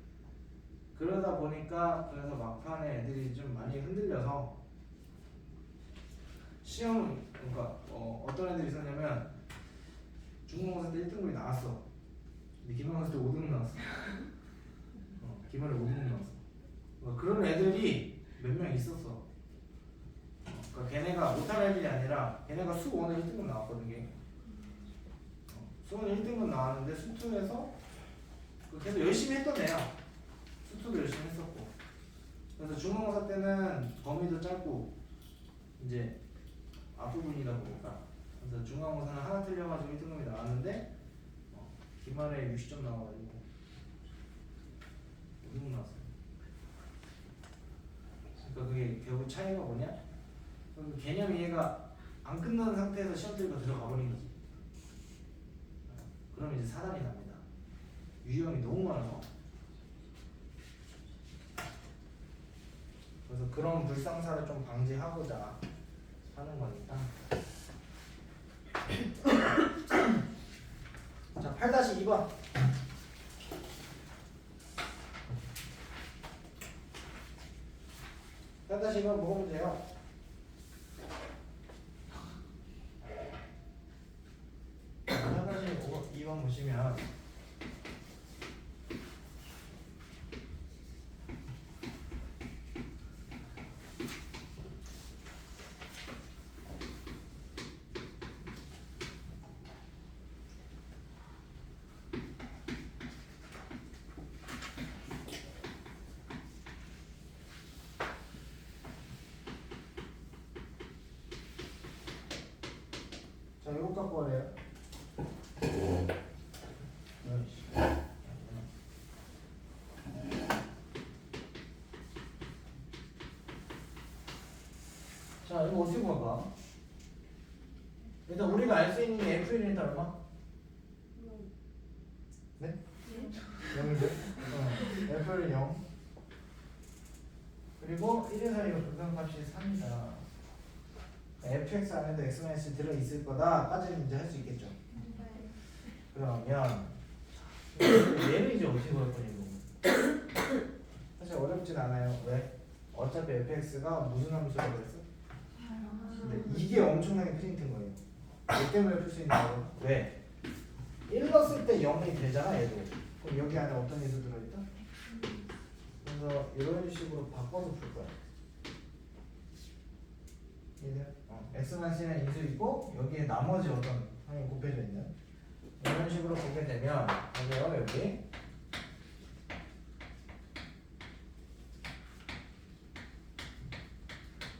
그러다 보니까 그래서 막판에 애들이 좀 많이 흔들려서 시험 그러니까 어떤 애들이 있었냐면 중간고사 때 1등급이 나왔어. 근데 기말고사 때 5등급 나왔어. 기말에 5등급 나왔어. 그러니까 그런 애들이 몇 명 있었어. 그러니까 걔네가 못하는 애들이 아니라 걔네가 수1에 1등급 나왔거든. 수1에 1등급 나왔는데 수투에서 계속 열심히 했던 애야. 수투도 열심히 했었고. 그래서 중간고사 때는 범위도 짧고 이제 앞부분이다 보니까 그래서 중간고사는 하나 틀려가지고 1등급이 나왔는데 기말에 60점 나와가지고 5등급 나왔어요. 그러니까 그게 결국 차이가 뭐냐? 개념 이해가 안 끝난 상태에서 시험 들고 들어가 버린 거지. 그럼 이제 사단이 납니다. 유형이 너무 많아서. 그래서 그런 불상사를 좀 방지하고자 하는 거니까. 자, 8-2번. 8-2번 뭐가 문제예요? 사실 2번 보시면 자, 이거 갖고 와래요. 자, 이거 어떻게 볼까? 일단 우리가 알 수 있는 게 F는 일단 얼마? 네? 0이죠? F는 0. 그리고 1에서 이거 극한값이 3이다. fx 안에도 x-1 들어있을 거다까지는 이제 할 수 있겠죠. 그러면 얘를 이제 어떻게 구할 거냐고. 사실 어렵진 않아요. 왜? 어차피 fx가 무슨 함수라고 그랬어? 근데 이게 엄청나게 프린트인 거예요. 이 때문에 풀 수 있는 거예요. 왜? 1 넣었을 때 0이 되잖아 얘도. 그럼 여기 안에 어떤 예수 들어있다? 그래서 이런 식으로 바꿔서 풀 거야. 이해돼요? x-는 인수 있고 여기에 나머지 어떤 항이 곱해져 있는 이런 식으로 보게 되면 여기요 여기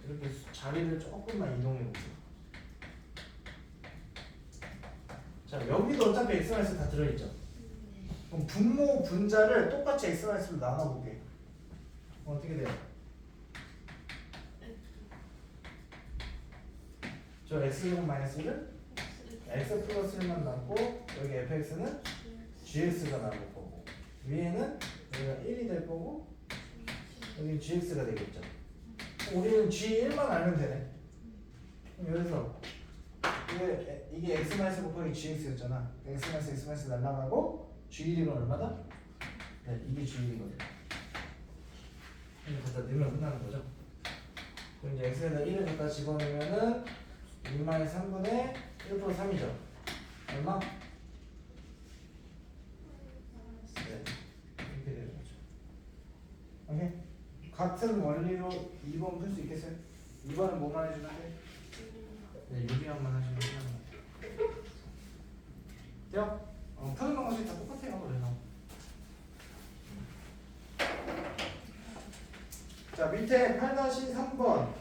이렇게 자리를 조금만 이동해 볼게요. 자 여기도 어차피 x-다 들어있죠. 그럼 분모 분자를 똑같이 x-로 나눠볼게요. 어떻게 돼요? 저 x-1을 x 플러스 1만 남고 여기 fx는 gx가 남을 거고 위에는 여기가 1이 될 거고 여기 gx가 되겠죠. 우리는 g1만 알면 되네. 그럼 여기서 이게 x-1 곱하기 gx였잖아. x-x 날라가고 g1은 얼마다? 네, 이게 g1이거든. 이거 갖다 넣으면 끝나는 거죠. 그럼 이제 x에다 1을 갖다 집어넣으면은 2-3분의 1 플러스 3이죠. 얼마? 네. 이렇게 되는 거죠. 오케이? 같은 원리로 2번 풀 수 있겠어요? 2번은 뭐만 해주면 돼? 네, 유리함만 하시면 돼요. 돼요? 푸는 방식이 다 똑같아요. 그래서. 자, 밑에 8-3번.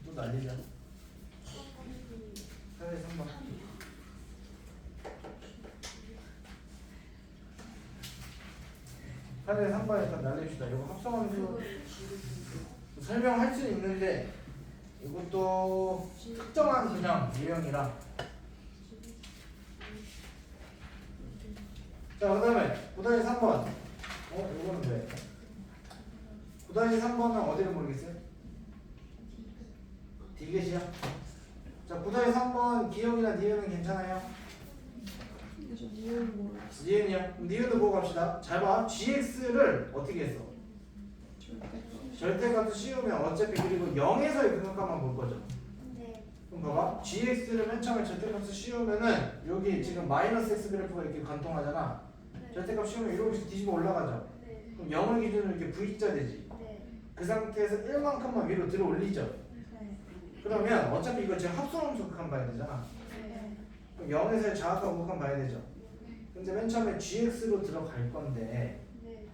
또 난리죠. 8-3번. 사례 3번에 일단 날립시다. 이거 합성함수 설명할 수 있는데 이것도 특정한 그냥 유형이라. 자, 그 다음에 9-3번. 이거는 왜? 9-3번은 어디를 모르겠어요? 디귿이야? 자, 9-3번 기억이나 니은은 괜찮아요? 니은이요? 니은도 보고 갑시다. 잘 봐. gx를 어떻게 했어? 절대값도 씌우면 어차피 그리고 0에서의 극한값만 볼 거죠. 네. 그럼 봐봐. gx를 맨 처음에 절대값을 씌우면은 여기 지금 마이너스 x 그래프가 이렇게 관통하잖아. 절대값 씌우면 이렇게 뒤집어 올라가죠. 네. 그럼 0을 기준으로 이렇게 v자 되지. 네. 그 상태에서 1만큼만 위로 들어 올리죠. 네. 그러면 어차피 이거 지금 합성함수 극한 봐야 되잖아. 네. 그럼 0에서의 자각값 극한 봐야 되죠. 근데 맨 처음에 gx로 들어갈 건데 네.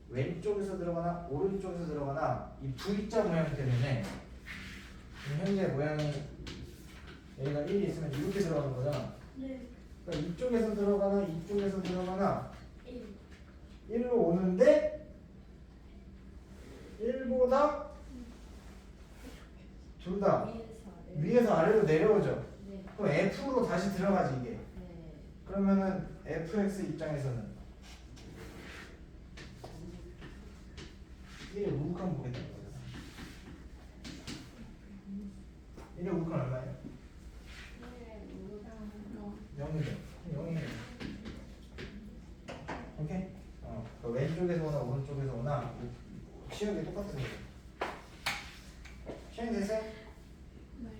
왼쪽에서 들어가나 오른쪽에서 들어가나 이 V자 모양 때문에 현재 모양이 여기가 1이 있으면 이렇게 들어가는 거잖아. 네. 그러니까 이쪽에서 들어가나 이쪽에서 들어가나 1. 1로 오는데 1보다 둘 다 위에서 아래로 내려오죠. 네. 그럼 F로 다시 들어가지 이게. 네. 그러면은 fx 입장에서는 1의 우극한 보겠다는 거잖아. 1의 우극한 얼마예요? 0이죠. 0이에요. 오케이? 그 왼쪽에서 오나 오른쪽에서 오나 시험이 똑같은 거죠. 시험이 됐어요?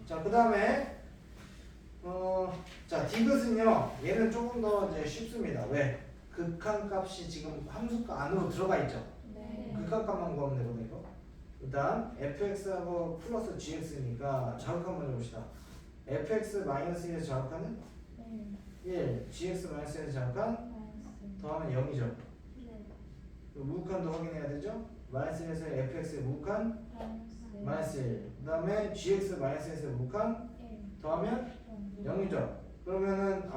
자, 그 다음에 자, 디귿은요, 얘는 조금 더 이제 쉽습니다. 왜? 극한값이 지금 함수가 안으로 들어가 있죠. 네. 극한값만 구하면 되거든요. 이거. 일단 fx하고 플러스 gx니까 자극 한번 해봅시다. fx 마이너스 1에서 자극하는 네. 1, gx 마이너스 1에서 자극한 더하면 0이죠. 네. 무극한도 확인해야 되죠. 마이너스 1에서 fx의 무극한 네. 마이너스 1. 그 다음에 gx 마이너스 1에서 무극한 더하면 0이죠. 그러면은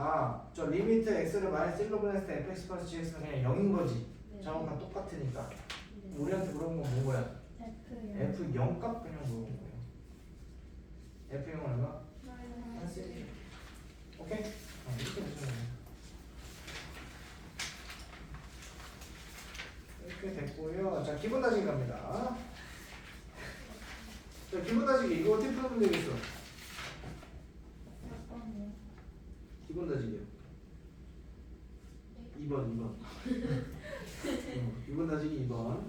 저 리미트 x를 마이너스 1로 보냈을 때 fx 플러스 gx는 그냥 0인 거지. 자원값 똑같으니까. 우리한테 물어본 건 뭐야? f 0값 그냥 물어본 거예요. f 0은 얼마? 마이너스 1. 오케이? 이렇게 보시면 돼요. 이렇게 됐고요. 자, 기본 다짐 갑니다. 푼 되겠어? 몇 번이요? 기본 다지기요. 2번. 기본 다지기 2번.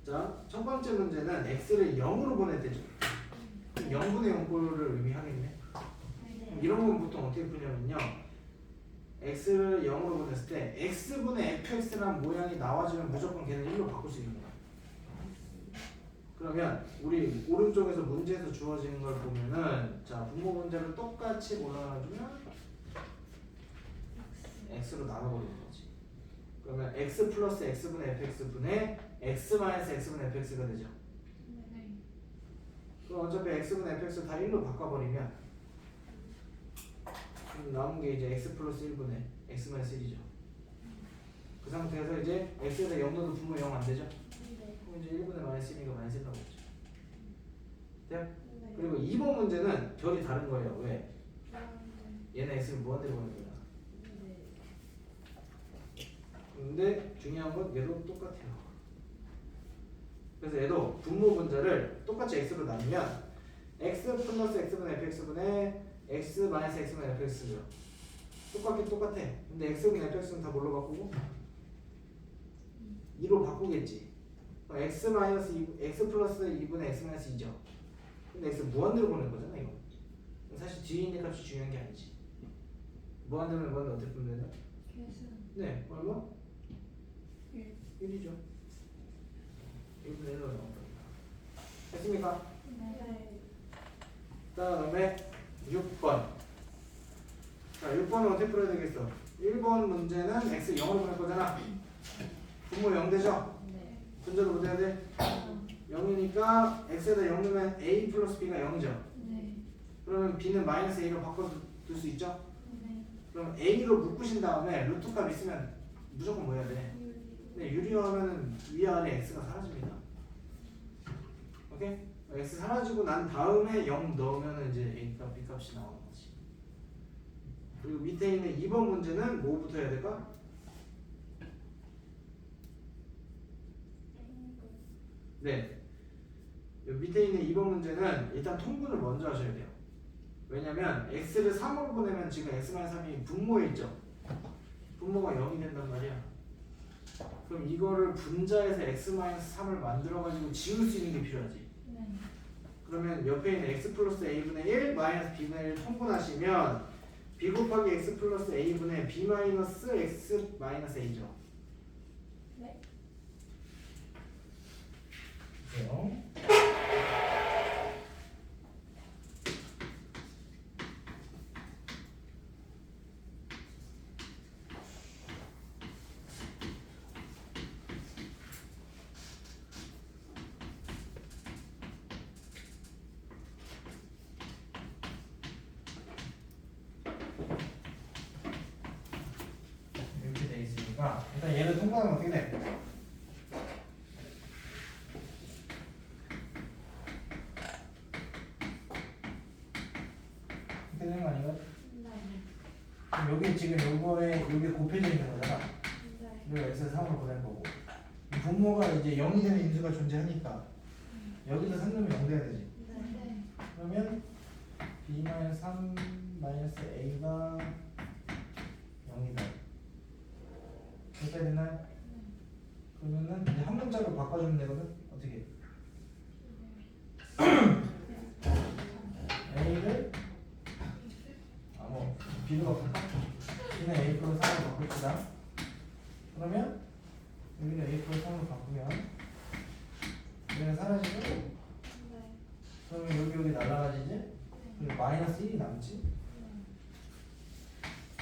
자, 첫 번째 문제는 x를 0으로 보낼 때죠. 0분의 0꼴을 의미하겠네. 이런 건 보통 어떻게 푸냐면요. x를 0으로 보냈을 때 x분의 fx라는 모양이 나와주면 무조건 걔는 1로 바꿀 수 있는 거야. 그러면 우리 오른쪽에서 문제에서 주어지는 걸 보면은 자, 분모 문제를 똑같이 몰아주면 x로 나눠버리는 거지. 그러면 x 플러스 x분의 fx분의 x 마이너스 x분의 fx가 되죠. 네. 그럼 어차피 x분의 fx 다 1로 바꿔버리면 남은 게 이제 x 플러스 1분의 x 마이너스 1이죠. 그 상태에서 이제 x에다 0 넣어도 분모 0 안 되죠? 네. 그럼 이제 1분의 마이너스 1이니까 마이너스 1 나오겠죠. 돼요? 네. 그리고 2번 문제는 결이 다른 거예요. 왜? 네. 얘는 x를 무한대로 보는 거야. 네. 근데 중요한 건 얘도 똑같아요. 그래서 얘도 분모 분자를 똑같이 x로 나누면 x 플러스 x분의 fx분의 x 마이너스 x분의 fx죠. 똑같긴 똑같아. 근데 x분의 fx는 다 뭘로 바꾸고? 2로 바꾸겠지. x 마이너스 2, x 플러스 2분의 x 마이너스 2죠. 근데 x 무한대로 보낼 거잖아 이거. 사실 뒤에 있는 값이 중요한 게 아니지. 무한대로 무한대 어떻게 보면 되나? 계산. 네, 얼마? 1. 1이죠. 1분의 1로 나온다. 됐습니까? 네. 다음에 6번. 자, 6번은 어떻게 풀어야 되겠어? 1번 문제는 x 0으로 보낼 거잖아. 분모 0 되죠? 네. 분자도 못 해야 돼? 0이니까 x에다 0 넣으면 a 플러스 b가 0이죠. 네. 그러면 b는 마이너스 a로 바꿔둘 수 있죠? 네. 그럼 a로 묶으신 다음에 루트 값 있으면 무조건 뭐 해야 돼? 네, 유리화하면은 위아래 x가 사라집니다. 오케이? x 사라지고 난 다음에 0 넣으면 이제 a 값, b 값이 나오는 거지. 그리고 밑에 있는 2번 문제는 뭐부터 해야 될까? 네. 요 밑에 있는 2번 문제는 일단 통분을 먼저 하셔야 돼요. 왜냐면 x를 3으로 보내면 지금 x-3이 분모에 있죠. 분모가 0이 된단 말이야. 그럼 이거를 분자에서 x-3을 만들어가지고 지울 수 있는 게 필요하지. 네. 그러면 옆에 있는 x 플러스 a분의 1 마이너스 b분의 1 통분하시면 b 곱하기 x 플러스 a분의 b 마이너스 x 마이너스 a죠. 네. 그래요. 이렇게 돼 있으니까 일단 얘를 통과하면 어떻게 돼? 이렇게 되는 거 아닌가? 네. 그럼 여기 지금 요거에 요게 곱해져 있는 거잖아. 네. 이거 x에서 3으로 보낸 거고 이 분모가 이제 0이 되는 인수가 존재하니까 여기서 3 넣으면 0 돼야 되지. 네. 그러면 b-3 마이너스 a가 0이다. 여기까지 됐나요? 그러면은 이제 한 문자로 바꿔주면 되거든. 어떻게? a를 뭐 b로 바꿀까? b는 a 플러스 3으로 바꿉시다. 그러면 여기는 a 플러스 3으로 바꾸면 얘는 사라지고 네. 그러면 여기 날라가지지? 그리고 마이너스 1이 남지?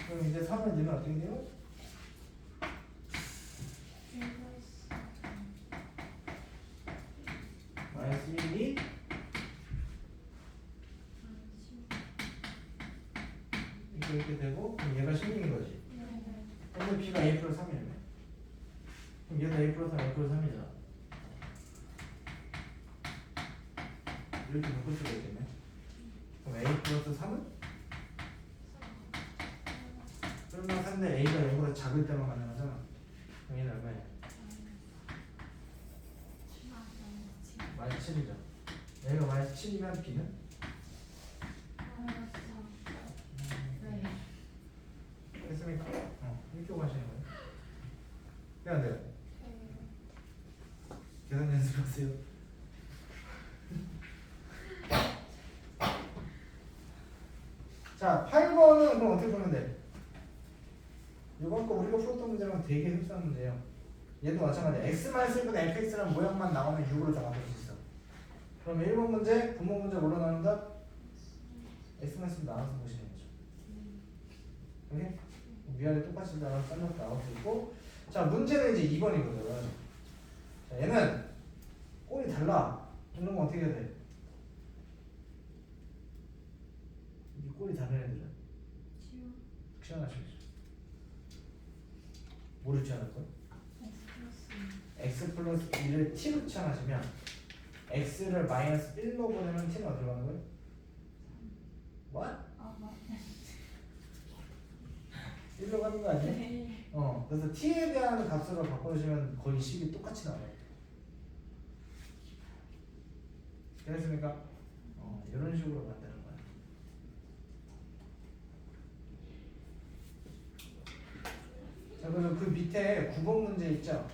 그럼 이제 3을 넣으면 어떻게 돼요? 마이너스 1이 이렇게 되고 그럼 얘가 16인 거지. 근데 b가 a 플러스 3이네. 그럼 얘도 a 플러스 3, a 플러스 3이잖아. 이렇게 묶을 수가 있겠네. 그럼 a 플러스 3은? 그러면 상대 a가 0보다 작을 때만 가능하잖아. 그럼 얘는 얼마야? 마이너스 7이죠. A가 마이너스 7이면 B는? 됐습니까? 이렇게 가시는 거예요. 해야 돼요. 계산 연습하세요. 자, 8번은 그럼 어떻게 풀면 돼? 이번 거 우리가 풀었던 문제랑 되게 흡사한 문제예요. 얘도 마찬가지야. x-1분 fx라는 모양만 나오면 6으로 다 만들 수 있어. 그럼 1번 문제, 분모 문제 뭘로 나눈다? x-1 나눠서 보시는 거죠. 오케이? 위아래 똑같이 나눠서 나올 수 있고. 자, 문제는 이제 2번이거든. 자, 얘는 꼴이 달라. 이런 건 어떻게 해야 돼? 이 꼴이 다른 애들은 취하나시겠죠? 뭐를 취하는 거야? x 플러스 2를 t로 취하시면 x를 마이너스 1로 보내면 t는 어디로 가는 거예요? What? 1로 가는 거 아니에요? 그래서 t에 대한 값으로 바꿔주시면 거의 식이 똑같이 나와요. 됐습니까? 이런 식으로 만드는 거야. 자, 그래서 그 밑에 9번 문제 있죠?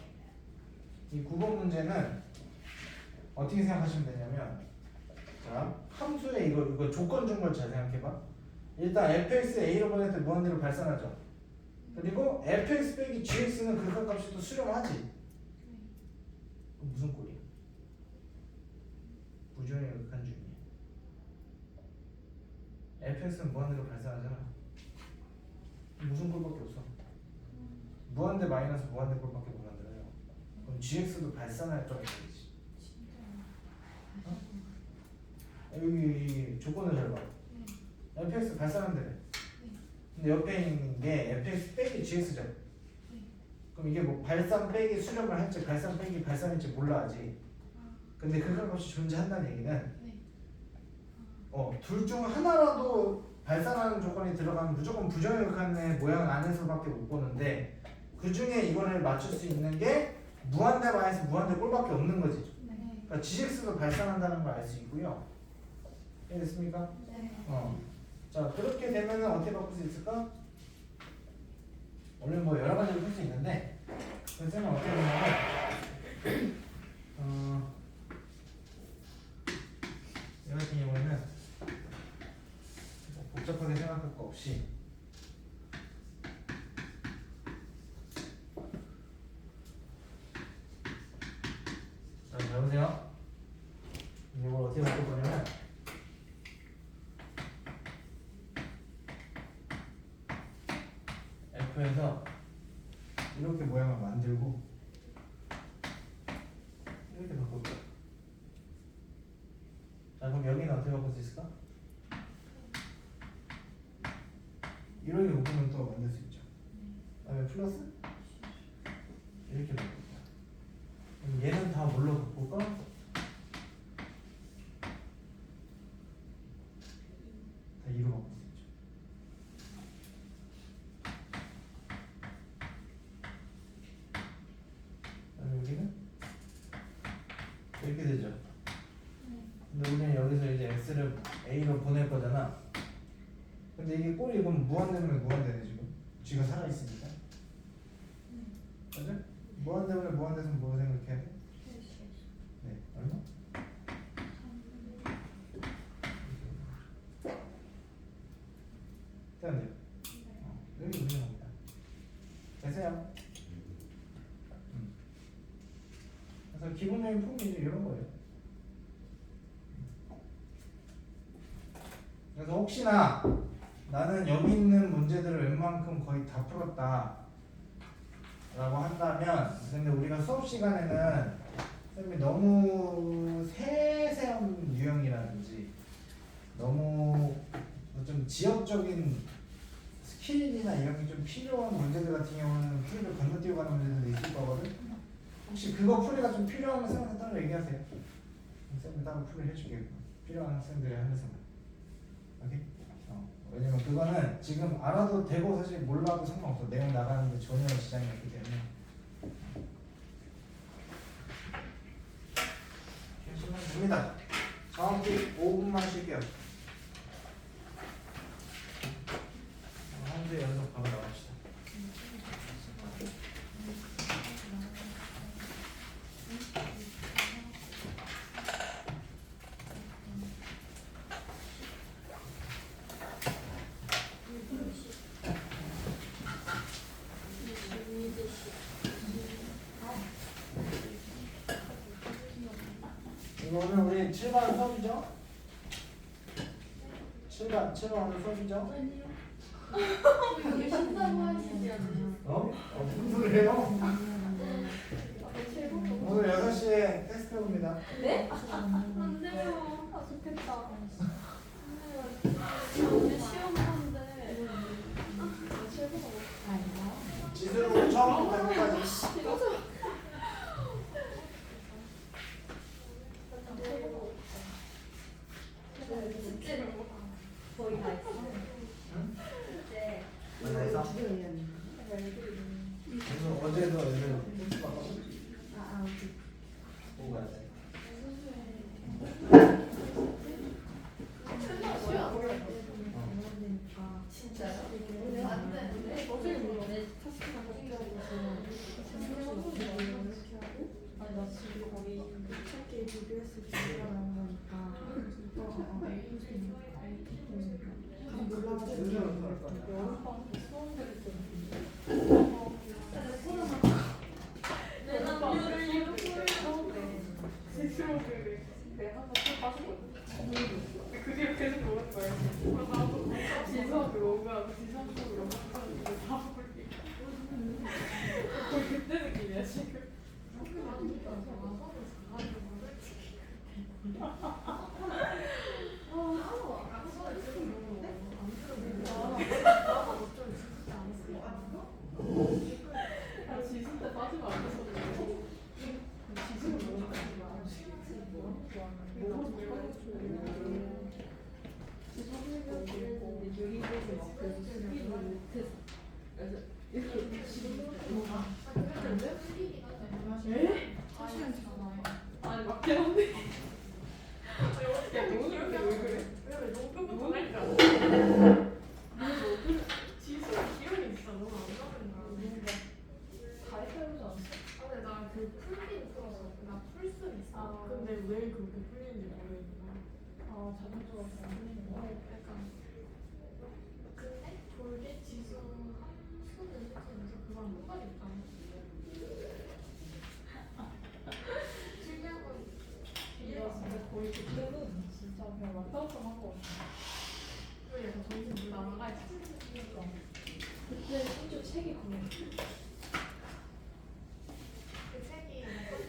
이 9번 문제는 어떻게 생각하시면 되냐면, 자, 함수에 이거 조건 준 걸 잘 생각해봐. 일단 fx a로 보낼 때 무한대로 발산하죠. 그리고 fx 빼기 gx는 극한값이 또 수렴하지. 그럼 무슨 꼴이야? 부정의 극한 중이야. fx는 무한대로 발산하잖아. 무슨 꼴밖에 없어? 무한대 마이너스 무한대 꼴밖에 못 만들어요. 그럼 gx도 발산할 거란 얘기지. 여기 조건을 잘 봐. fx 발산한대. 근데 옆에 있는 게 fx 빼기 gx죠. 그럼 이게 뭐 발산 빼기 수렴을 할지 발산 빼기 발산일지 몰라 아직. 근데 극한값이 존재한다는 얘기는 둘 중 하나라도 발산하는 조건이 들어가면 무조건 부정의 극한의 모양 안에서밖에 못 보는데, 그 중에 이거를 맞출 수 있는 게 무한대 마이너스 무한대 꼴밖에 없는 거지. 그러니까 gx도 발산한다는 걸 알 수 있고요. 이해됐습니까? 자, 그렇게 되면은 어떻게 바꿀 수 있을까? 원래 뭐 여러 가지로 풀 수 있는데, 선생님은 어떻게 보냐면, 이 같은 경우에는 복잡하게 생각할 거 없이 자, 여보세요? 이걸 어떻게 바꿀 거냐면, F에서 이렇게 모양을 만들고 이렇게 바꿀 거야. 자, 그럼 여기는 어떻게 바꿀 수 있을까? 이렇게 묶으면 또 만들 수 있죠. 그다음에 플러스 이렇게 바꿀 거야. 그럼 얘는 다 뭘로 바꿀까? 다 2로 바꿀 수 있죠. 그다음에 여기는 이렇게 되죠. 근데 우리는 여기서 이제 x를 a로 보낼 거잖아. 근데 이게 꼴이 그럼 무한대면 무한대네 지금. 쥐가 살아 있으니까. 맞아? 무한대면 무한대에서 뭐 생각해야 돼? 네, 얼마? 됐네요. 여기 우리는 겁니다. 되세요? 그래서 기본적인 폼이 이제 이런 거예요. 그래서 혹시나 나는 여기 있는 문제들을 웬만큼 거의 다 풀었다 라고 한다면, 근데 우리가 수업 시간에는 선생님이 너무 세세한 유형이라든지 너무 좀 지역적인 스킬이나 이런 게 좀 필요한 문제들 같은 경우는 풀이를 건너뛰어 가는 문제들도 있을 거거든. 혹시 그거 풀이가 좀 필요한 학생한테 따로 얘기하세요. 선생님이 따로 풀이를 해줄게요. 필요한 학생들이 하면서는. 오케이? 왜냐면 그거는 지금 알아도 되고 사실 몰라도 상관없어. 내용 나가는데 전혀 지장이 없기 때문에. 하시면 됩니다. 정확히 5분만 쉴게요. 한 주 연속 바로 나갑시다. 이거는 우리 7반 수업이죠? 7반 오늘 수업이죠? 여기 신다고 하시지 않나요? 어? 무슨 소리예요? 오늘 6시에 테스트 해봅니다. 네? 안 돼요. 아 좋겠다. 오늘 시험하는데 지수로 처음부터 끝까지. 숙제를 거의 다 했어. 응? 숙제. 만나서? 그래서 어제도 애들 보고 가야 돼. 진짜요? 안 되는데? 어제 모르네. 아니 나 지금 거의 책에 비교했을 때 나온 거니까 그 뒤로 계속 보는 거예요. 나도 지수학교 오면 지수학교로 연락하는데 다 볼게. 거의 그때 느낌이야 지금. 아 지수 때 빠지면 안 됐었는데. 지수를 모르니까 아니 맞긴 한데. 야 너는 이렇게 왜 그래? 왜 너무 하니까. 지수 기억이 진짜 너무 안 나는 거야. 다 해보지 않았어? 근데 나 그 풀긴 풀었어. 나 풀순 있어. 근데 왜 그렇게 풀리는지 모르겠어. 아 자동적으로 안 풀리는 거야? 약간. 근데 졸게 지수 한 수는 했으면서 그거랑 똑같이 있잖아. 실력은 근데 거의 그때는 진짜 그냥 왔다 갔다 한거 같아. 왜 약간 정신 물 나가 있어. 그러니까. 그때 심지어 책이 그냥 그 책이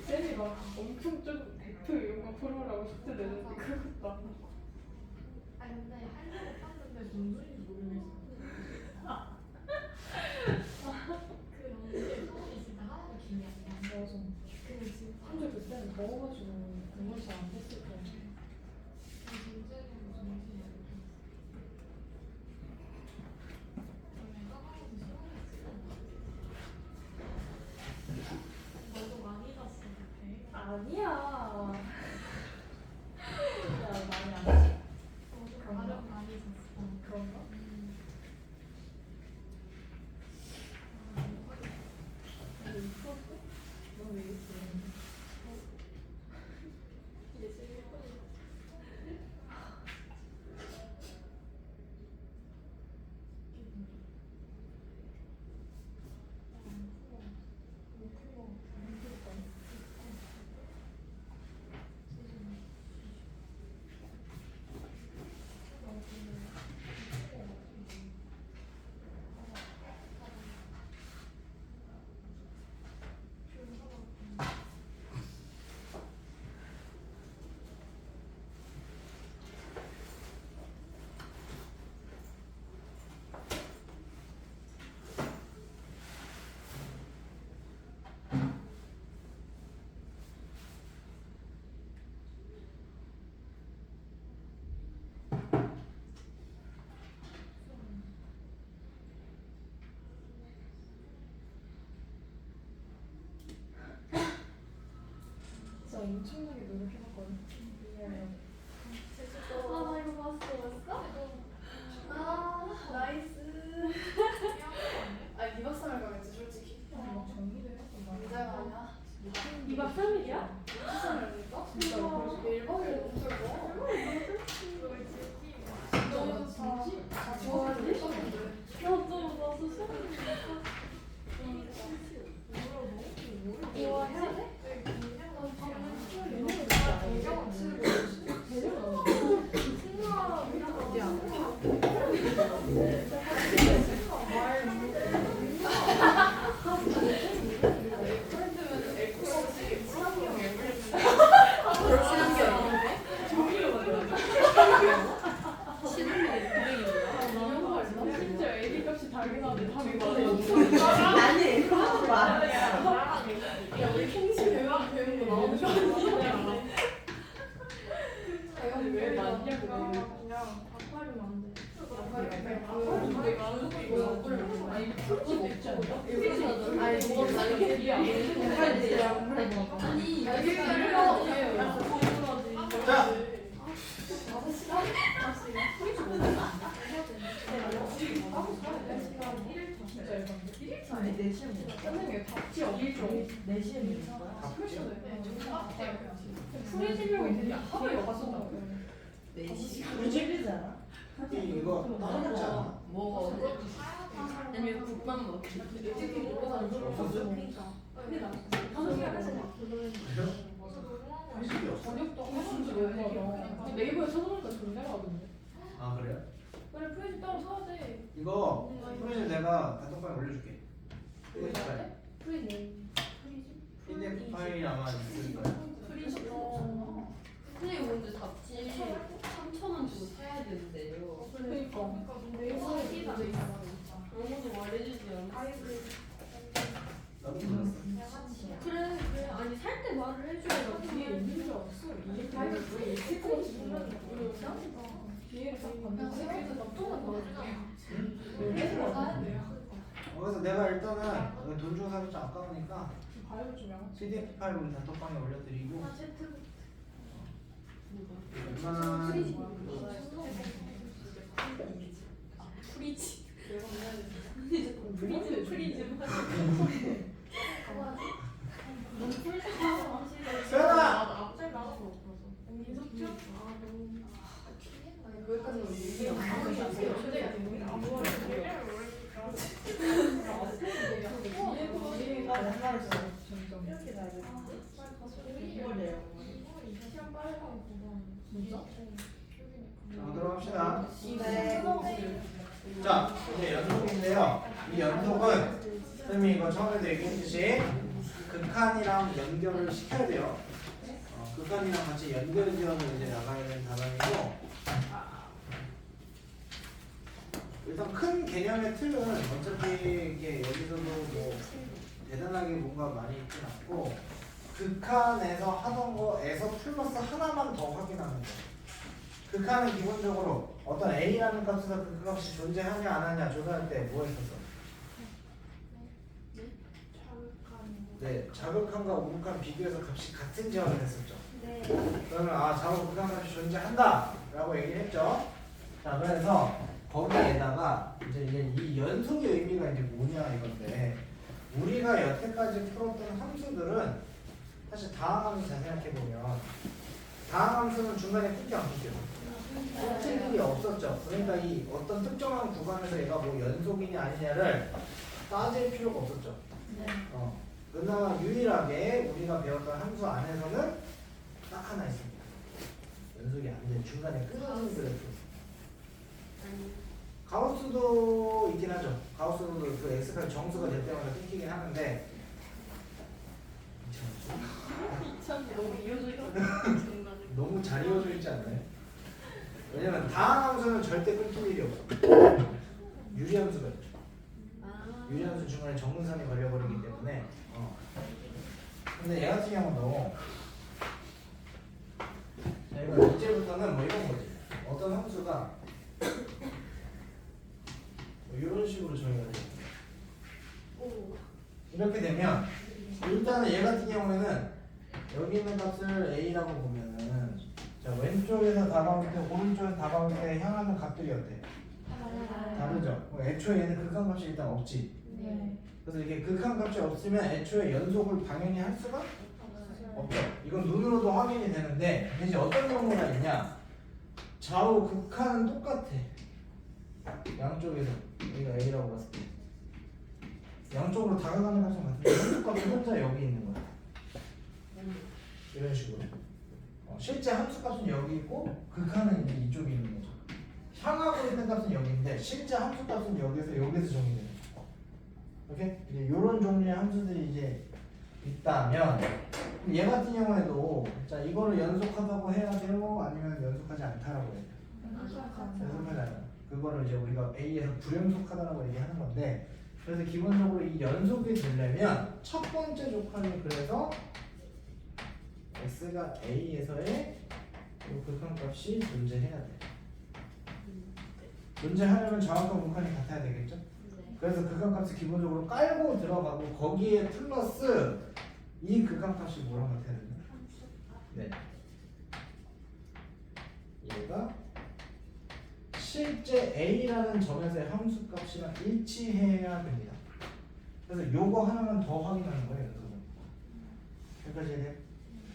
쌤이 막 엄청 좀 대표 이런 거 풀어라고 숙제 내는데 그것도 안 하고. 아니 근데 하려고 봤는데 무슨 소리인지 모르겠어. 그 연습 수업이 진짜 하나도 기억이 안 나. 맞아. 근데 진짜 근데 그때는 더워가지고 공부 잘안 됐을 거야. 진짜로 정신이 안 나. 내가 하고 있어. 너도 많이 잤어 그때. 아니야. 야 많이 안 했어. 너도 나름 많이 잤어. 그런가? 근데 이 풀었어? 너왜 이랬어? 예술 1번이 진짜 엄청나게 노력해봤거든. 왜냐면 왜 맞냐고. 그냥 바꿔리면 안 돼. 아니 풀지 없지 않냐? 아니 뭐가 다르게 이해 안 돼. 아니 자, 아니 내 시험 선생님 답지 없죠? 내 시험이 프리즈명이 되게 하루에 갔었다고. 내 시험 프리즈잖아. 이거 따라잡지 않아? 뭐 아니면 국밥 먹기. 없었어? 회식이 없어? 저녁도 하는지 너무 네이버에 쳐보니까 존나 하던데. 아 그래요? 그래 프리즈 따로 사야 돼. 이거 프리즈 내가 단톡방에 올려줄게. PDF 파일. 프리즈. PDF 파일이 아마 있을 거야. 선생님 근데 답지 3,000원 주고 사야 된대요. 그러니까. 아무도 말해주지 않아. 나도 몰랐어. 그래 아니 살 때 말을 해줘야 나 뒤에 있는 줄 알았어. 이게 가입을 왜 이렇게 끊어지 보면 뒤에를 딱 봤는데 그래서 나 또만 넣어주잖아. 사야 돼요. 그래서 내가 일단은 이거 돈 주고 사면 좀 아까우니까 가입을 좀 양아치. PDF 파일 우리 단톡방에 올려드리고 채트. 웬만한 프리즈. 수연아! 앞자리 나가서 없어서. 민석주? 아 너무. 거기까지는 얘기 안 하도록 합시다. 자, 이제 연속인데요. 이 연속은 선생님이 이거 처음에도 얘기했듯이 극한이랑 연결을 시켜야 돼요. 극한이랑 같이 연결이 되어서 이제 나가야 되는 단원이고, 일단 큰 개념의 틀은 어차피 이게 여기서도 뭐 대단하게 뭔가 많이 있진 않고, 극한에서 하던 거에서 플러스 하나만 더 확인하는 거예요. 극한은 기본적으로 어떤 A라는 값에서 그 값이 존재하냐 안 하냐 조사할 때 뭐 했었어? 네, 자극한과 우극한 비교해서 값이 같은지 확인했었죠. 네. 그러면 아 자극 극한 값이 존재한다 라고 얘기를 했죠. 자, 그래서 거기에다가 이제 이 연속의 의미가 이제 뭐냐 이건데, 우리가 여태까지 풀었던 함수들은 사실 다항함수 잘 생각해보면 다항함수는 중간에 끊겨 안 끊겨? 끊길이 없었죠. 그러니까 이 어떤 특정한 구간에서 얘가 뭐 연속이냐 아니냐를 따질 필요가 없었죠. 그러나 유일하게 우리가 배웠던 함수 안에서는 딱 하나 있습니다. 연속이 안 돼. 중간에 끊어지는 그래프. 가우스도 있긴 하죠. 가우스도 그 x가 정수가 될 때마다 끊기긴 하는데 너무 이어져 있어. 너무 잘 이어져 있지 않나요? 왜냐면 다항함수는 절대 끊길 일이 없어. 유리함수가 있죠. 유리함수 중간에 정근선이 걸려버리기 때문에. 근데 얘 같은 경우도 자, 이거 이제부터는 뭐 이런 거지. 어떤 함수가 뭐 이런 식으로 정의가 돼요. 이렇게 되면 일단은 얘 같은 경우에는 여기 있는 값을 A라고 보면은, 자, 왼쪽에서 다가올 때 오른쪽에서 다가올 때 향하는 값들이 어때? 다르죠? 애초에 얘는 극한값이 일단 없지. 네. 그래서 이게 극한값이 없으면 애초에 연속을 당연히 할 수가 없죠. 이건 눈으로도 확인이 되는데, 이제 어떤 경우가 있냐? 좌우 극한은 똑같아. 양쪽에서 여기가 A라고 봤을 때 양쪽으로 다가가는 값은 같은데 함수값이 혼자 여기 있는 거야. 이런 식으로. 실제 함수값은 여기 있고 극한은 이제 이쪽에 있는 거죠. 향하고 있는 값은 여기인데 실제 함수값은 여기서 정의되는 거죠. 오케이? 이제 이런 종류의 함수들이 이제 있다면 얘 같은 경우에도 자 이거를 연속하다고 해야 돼요? 아니면 연속하지 않다라고 해야 돼요? 연속하지 않아요. 그거를 이제 우리가 A에서 불연속하다라고 얘기하는 건데, 그래서 기본적으로 이 연속이 되려면 첫 번째 조건이 그래서 x가 A에서의 이 극한값이 존재해야 돼. 존재하려면 정확한 극한이 같아야 되겠죠? 그래서 극한값을 기본적으로 깔고 들어가고 거기에 플러스 이 극한값이 뭐랑 같아야 되나? 네. 얘가 실제 A라는 점에서의 함수값이랑 일치해야 됩니다. 그래서 요거 하나만 더 확인하는 거예요. 여기까지 해야 돼요?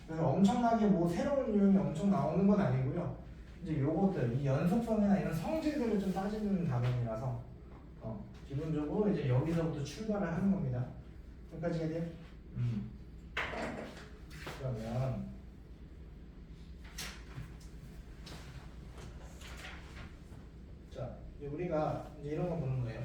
그래서 엄청나게 뭐 새로운 유형이 엄청 나오는 건 아니고요. 이제 요것들 이 연속성이나 이런 성질들을 좀 따지는 단원이라서 기본적으로 이제 여기서부터 출발을 하는 겁니다. 여기까지 해야 돼요? 그러면 자 이제 우리가 이제 이런 거 보는 거예요.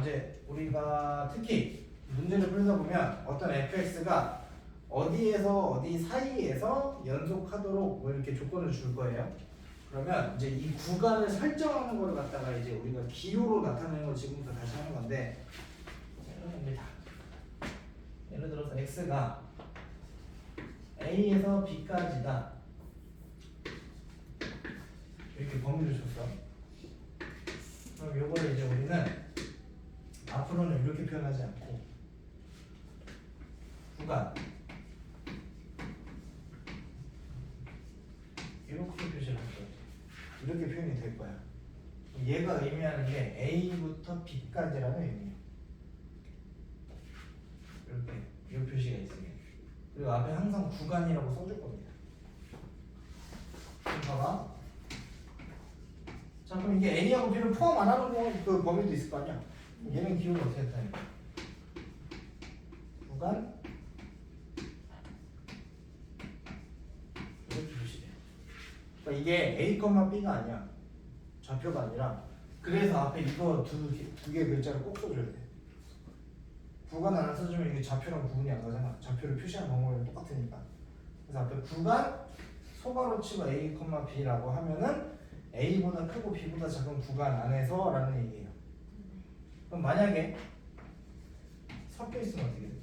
이제 우리가 특히 문제를 풀다 보면 어떤 fx가 어디에서 어디 사이에서 연속하도록 뭐 이렇게 조건을 줄 거예요. 그러면 이제 이 구간을 설정하는 거를 갖다가 이제 우리가 기호로 나타내는 걸 지금부터 다시 하는 건데, 이런 겁니다. 예를 들어서 x가 a에서 b까지다 이렇게 범위를 줬어. 그럼 요거를 이제 우리는 앞으로는 이렇게 표현하지 않고 구간 이렇게 표시를 할 거야. 이렇게 표현이 될 거야. 얘가 의미하는 게 A부터 B까지라는 의미예요. 이렇게 이 표시가 있으면, 그리고 앞에 항상 구간이라고 써줄 겁니다. 그럼 봐봐. 자, 그럼 이게 A하고 B를 포함 안 하는 거 그 범위도 있을 거 아니야. 얘는 기호를 어떻게 나타낼까? 구간 이렇게 표시돼. 그러니까 이게 A, B가 아니야. 좌표가 아니라. 그래서 앞에 이거 두 개 글자를 꼭 써줘야 돼. 구간 하나 써주면 이게 좌표랑 구분이 안 가잖아. 좌표를 표시하는 방법이 똑같으니까. 그래서 앞에 구간 소괄호 치고 A, B라고 하면은 A보다 크고 B보다 작은 구간 안에서 라는 얘기예요. 그럼 만약에 섞여 있으면 어떻게 돼?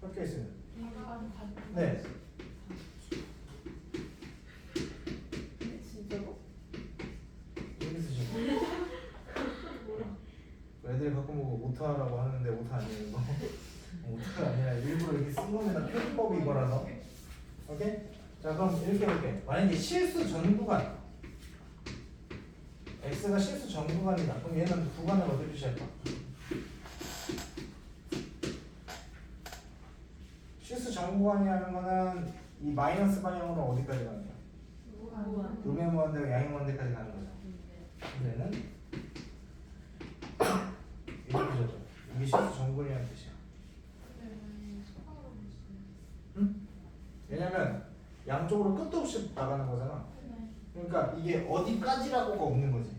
섞여 있으면 네. 진짜로? 여기서 지금 애들이 가끔 보고 오타라고 하는데 오타 아니에요 이거. 오타가 아니라 일부러 이렇게 쓴 겁니다. 표기법이 이거라서. 오케이? 자 그럼 이렇게 볼게. 만약에 실수 전 구간 x가 실수 전 구간이다. 그럼 얘는 구간을 어떻게 표시할까? 실수 전 구간이라는 거는 이 마이너스 방향으로 어디까지 가는 거야? 음의 무한대가 양의 무한대까지 가는 거죠. 근데는 이렇게 줬죠. 이게 실수 전 구간이라는 뜻이야. 응? 왜냐면 양쪽으로 끝도 없이 나가는 거잖아. 그러니까 이게 어디까지라고가 없는 거지.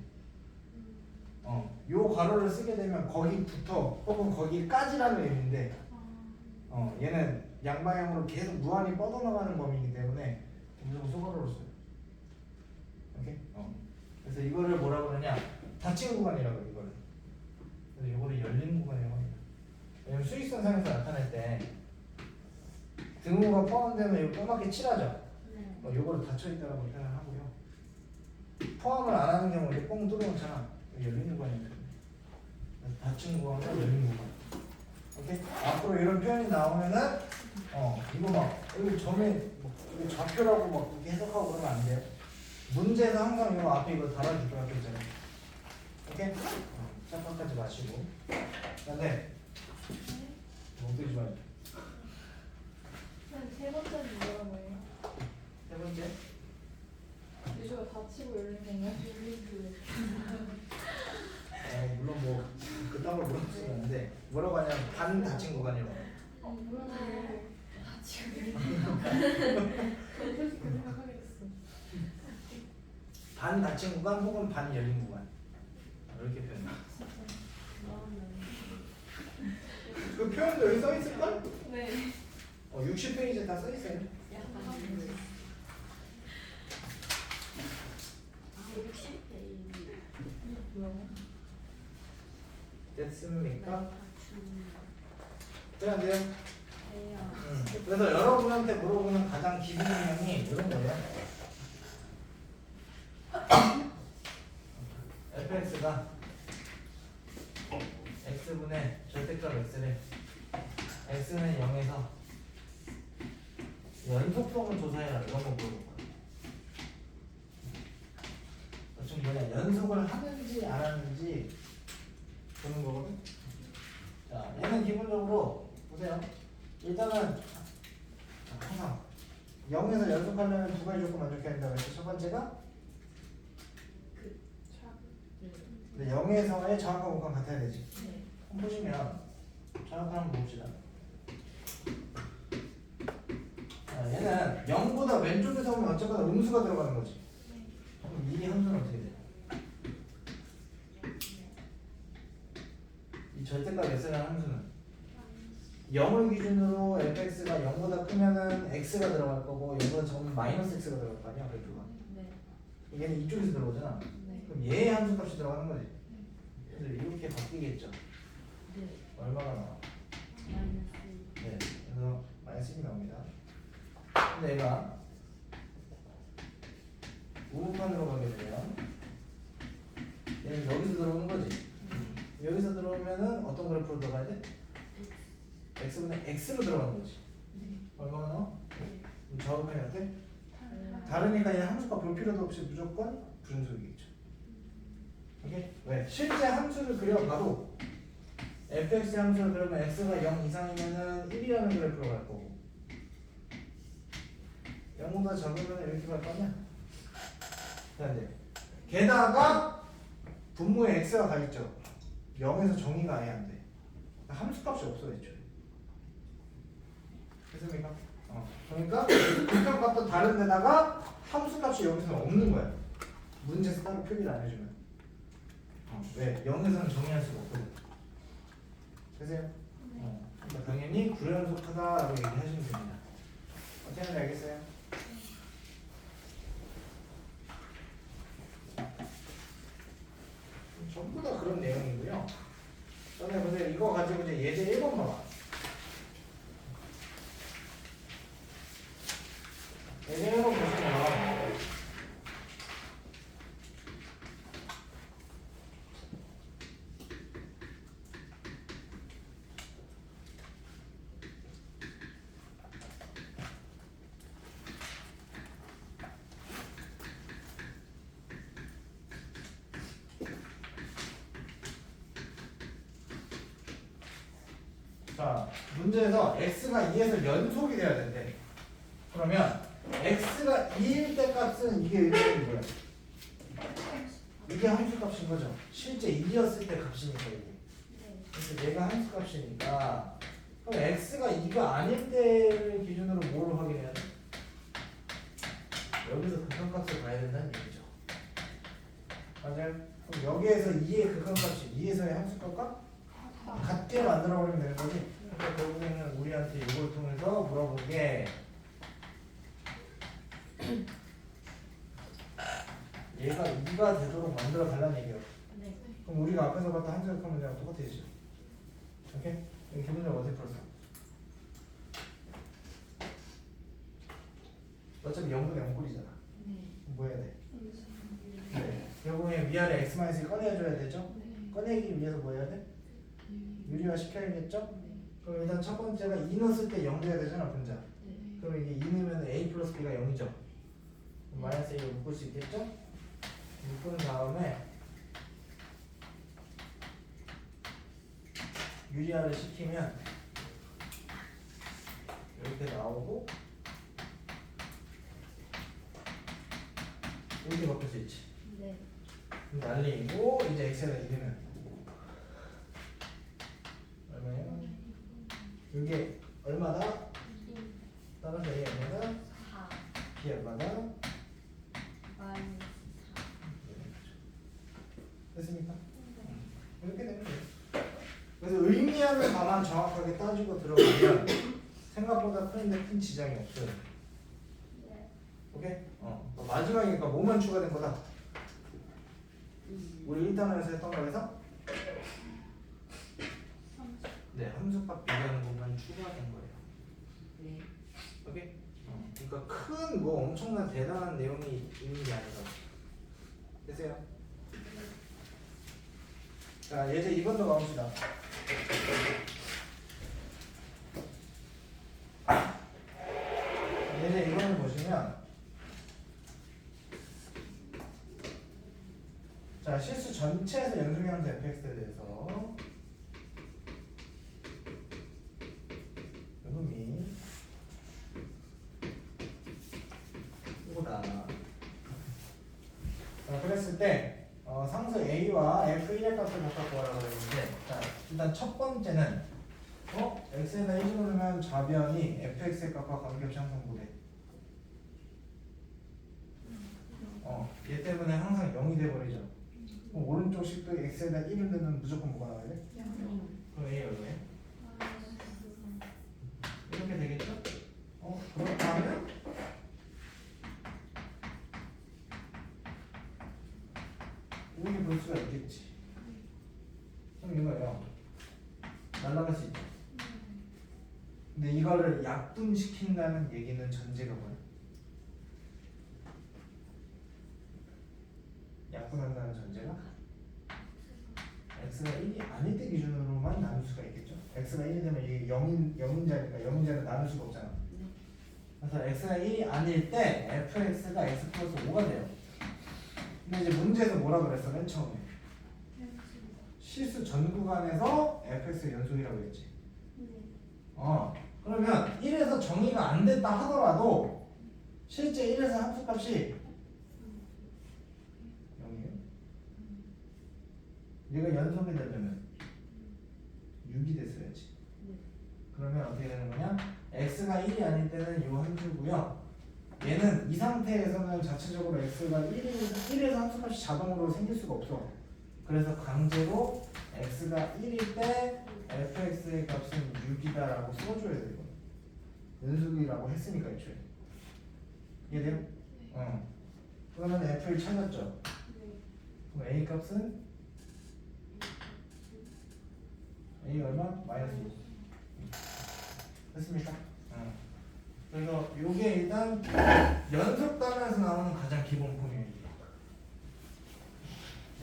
요 괄호를 쓰게 되면 거기부터 혹은 거기까지라는 의미인데, 얘는 양방향으로 계속 무한히 뻗어나가는 범위이기 때문에 무조건 소괄호로 써요. 오케이? 그래서 이거를 뭐라 그러냐? 닫힌 구간이라고 해요, 이거를. 그래서 이거를 열린 구간이라고 합니다. 왜냐면 수직선상에서 나타낼 때 등호가 포함되면 이거 까맣게 칠하죠. 요거를 닫혀있다라고 표현을 하고요. 포함을 안 하는 경우에 뻥 뚫어놓잖아. 열린 구간이거든요. 닫힌 구간과 열린 구간. 오케이? 앞으로 이런 표현이 나오면은 이거 막 여기 점에 여기 좌표라고 막 이렇게 해석하고 그러면 안 돼요. 문제에서 항상 이거 앞에 이거 달아줄 거야, 글자를. 오케이? 착각하지 마시고. 그다음에 멍들지 말고. 세 번째는 뭐라고 해요? 세 번째. 유주가 다치고 열린 건가요? 물론 뭐 그딴 걸 물어보시면 안 돼. 뭐라고 하냐면 반 닫힌 구간이라고. 몰라요. 다치고 열린 그 생각하게 됐어. 반 닫힌 구간 혹은 반 열린 구간. 이렇게 표현해. 그 표현도 여기 써 있을걸? 네. 60페이지에 다 써 있어요. 됐습니까? 네, 안 돼요? 응. 그래서 여러분한테 물어보는 가장 기본 유형이 이런 거예요. fx가 x분의 절대값 x를 x는 0에서 연속성을 조사해라 이런 거 물어볼 거예요. 지금 뭐냐 연속을 하는지 안 하는지 보는 거거든. 자 얘는 기본적으로 보세요. 일단은 항상 0에서 연속하려면 두 가지 조건 만족해야 된다고 했죠. 첫 번째가 근데 0에서의 정확한 공간 같아야 되지. 한번 보시면 정확한 한번 봅시다. 자, 얘는 0보다 왼쪽에서 보면 어쨌거나 음수가 들어가는 거지. 그럼 이 함수는 어떻게 돼? 이 절대값 x라는 함수는 0을 기준으로 fx가 0보다 크면은 x가 들어갈 거고 0보다 적으면 마이너스 x가 들어갈 거 아니야 그래프가. 얘는 이쪽에서 들어오잖아. 그럼 얘의 함수 값이 들어가는 거지. 그래서 이렇게 바뀌겠죠. 얼마가 나와? 네, 그래서 마이너스 1이 나옵니다. 근데 얘가 우변으로 가게 되면 얘는 여기서 들어오는 거지. 여기서 들어오면은 어떤 그래프로 들어가야 돼? x분의 x로 들어가는 거지. 얼마가 나와? 좌우편이 어때? 다르니까 얘는 함수가 볼 필요도 없이 무조건 분수이겠죠. 오케이? 왜? 실제 함수를 그려봐도 fx 함수를 그려면 x가 0 이상이면은 1이라는 그래프로 갈 거고 0보다 적으면 이렇게 갈 거 아니야? 네. 게다가 분모에 x가 가 있죠. 0에서 정의가 아예 안 돼. 함수값이 없어 애초에. 됐습니까? 그러니까 극한값도 다른 데다가 함수값이 여기서는 없는 거야. 문제에서 따로 표기를 안 해주면. 왜? 0에서는 정의할 수가 없거든. 되세요? 그러니까 당연히 불연속하다라고 얘기하시면 됩니다. 어떻게 하는지 알겠어요? 전부 다 그런 내용이고요. 전에 보세요. 이거 가지고 이제 예제 1번만 봐. 예제 1번 보시면 자, 문제에서 x가 2에서 연속이 돼야 된대. 그러면 x가 2일 때 값은 이게 의미하는 거야. 이게 함수 값인 거죠. 실제 2였을 때 값이니까 이게. 그래서 얘가 함수 값이니까 그럼 x가 2가 아닐 때를 기준으로 뭘 확인해야 돼? 여기서 극한값을 봐야 된다는 얘기죠. 맞아요? 그럼 여기에서 2의 극한값이 2에서의 함수값과 같게 만들어버리면 되는 거지. 그러니까 결국에는 우리한테 이걸 통해서 물어본 게 얘가 2가 되도록 만들어 달라는 얘기예요. 그럼 우리가 앞에서 봤던 함수역학 문제랑 똑같아지죠. 오케이? 이거 기본적으로 어떻게 풀었어? 어차피 0분의 0꼴이잖아. 뭐 해야 돼? 네. 결국에 위아래 x-를 꺼내줘야 되죠? 꺼내기 위해서 뭐 해야 돼? 유리화 시켜야겠죠? 그럼 일단 첫 번째가 2 넣었을 때 0 돼야 되잖아 분자. 그럼 이게 2 넣으면 a 플러스 b가 0이죠. 마이너스 a를 묶을 수 있겠죠? 묶은 다음에 유리화를 시키면 이렇게 나오고 이렇게 바꿀 수 있지. 날리고 이제 x에다 2면 얼마예요? 이게 얼마다? 따라서 a 얼마다? b 얼마다? 됐습니까? 이렇게 되면 돼요. 그래서 의미하는 바만 정확하게 따지고 들어가면 생각보다 크는데 큰 지장이 없어요. 오케이? 마지막이니까 뭐만 추가된 거다? 우리 1단원에서 했던 거에서 네, 함수값 비교하는 것만 추가된 거예요. 그러니까 큰 뭐 엄청난 대단한 내용이 있는 게 아니라. 됐어요? 자, 예제 2번도 가봅시다. 예제 2번을 보시면, 자, 실수 전체에서 연속함수 fx에 대해서 요금이 이거다. 자, 그랬을 때 상수 a와 f1의 값을 각각 구하라고 했는데, 자, 일단 첫 번째는 x에다 1을 넣으면 좌변이 fx의 값과 관계없이 항상 뭐래? 얘 때문에 항상 0이 돼버리죠. 그럼 오른쪽 식도 x에다 1을 넣으면 무조건 뭐가 나와야 돼? 그럼 a 얼마야? 이렇게 되겠죠? 그렇다면 이렇게 볼 수가 있겠지. 그럼 이거예요. 날라갈 수 있죠. 근데 이거를 약분시킨다는 얘기는 전제가 뭐야? 약분한다는 전제가 x가 1이 아닐 때 기준으로만 나눌 수가 있겠죠. x가 1이 되면 이게 0인 자니까 0인 자는 나눌 수가 없잖아. 그래서 x가 1이 아닐 때 fx가 x 플러스 5가 돼요. 근데 이제 문제에서 뭐라 그랬어? 맨 처음에 실수 전 구간에서 fx의 연속이라고 했지. 그러면 1에서 정의가 안 됐다 하더라도 실제 1에서 함수값이 0이에요. 얘가 연속이 되려면 6이 됐어야지. 그러면 어떻게 되는 거냐? x가 1이 아닐 때는 이 함수고요. 얘는 이 상태에서는 자체적으로 x가 1에서 함수값이 자동으로 생길 수가 없어. 그래서 강제로 x가 1일 때 fx의 값은 6이다라고 써줘야 되고, 연속이라고 했으니까 애초에. 이해돼요? 그러면 f를 찾았죠. 그럼 a 값은 a 얼마? 마이너스 6. 됐습니까? 그래서 이게 일단 연속 단어에서 나오는 가장 기본 폼이에요.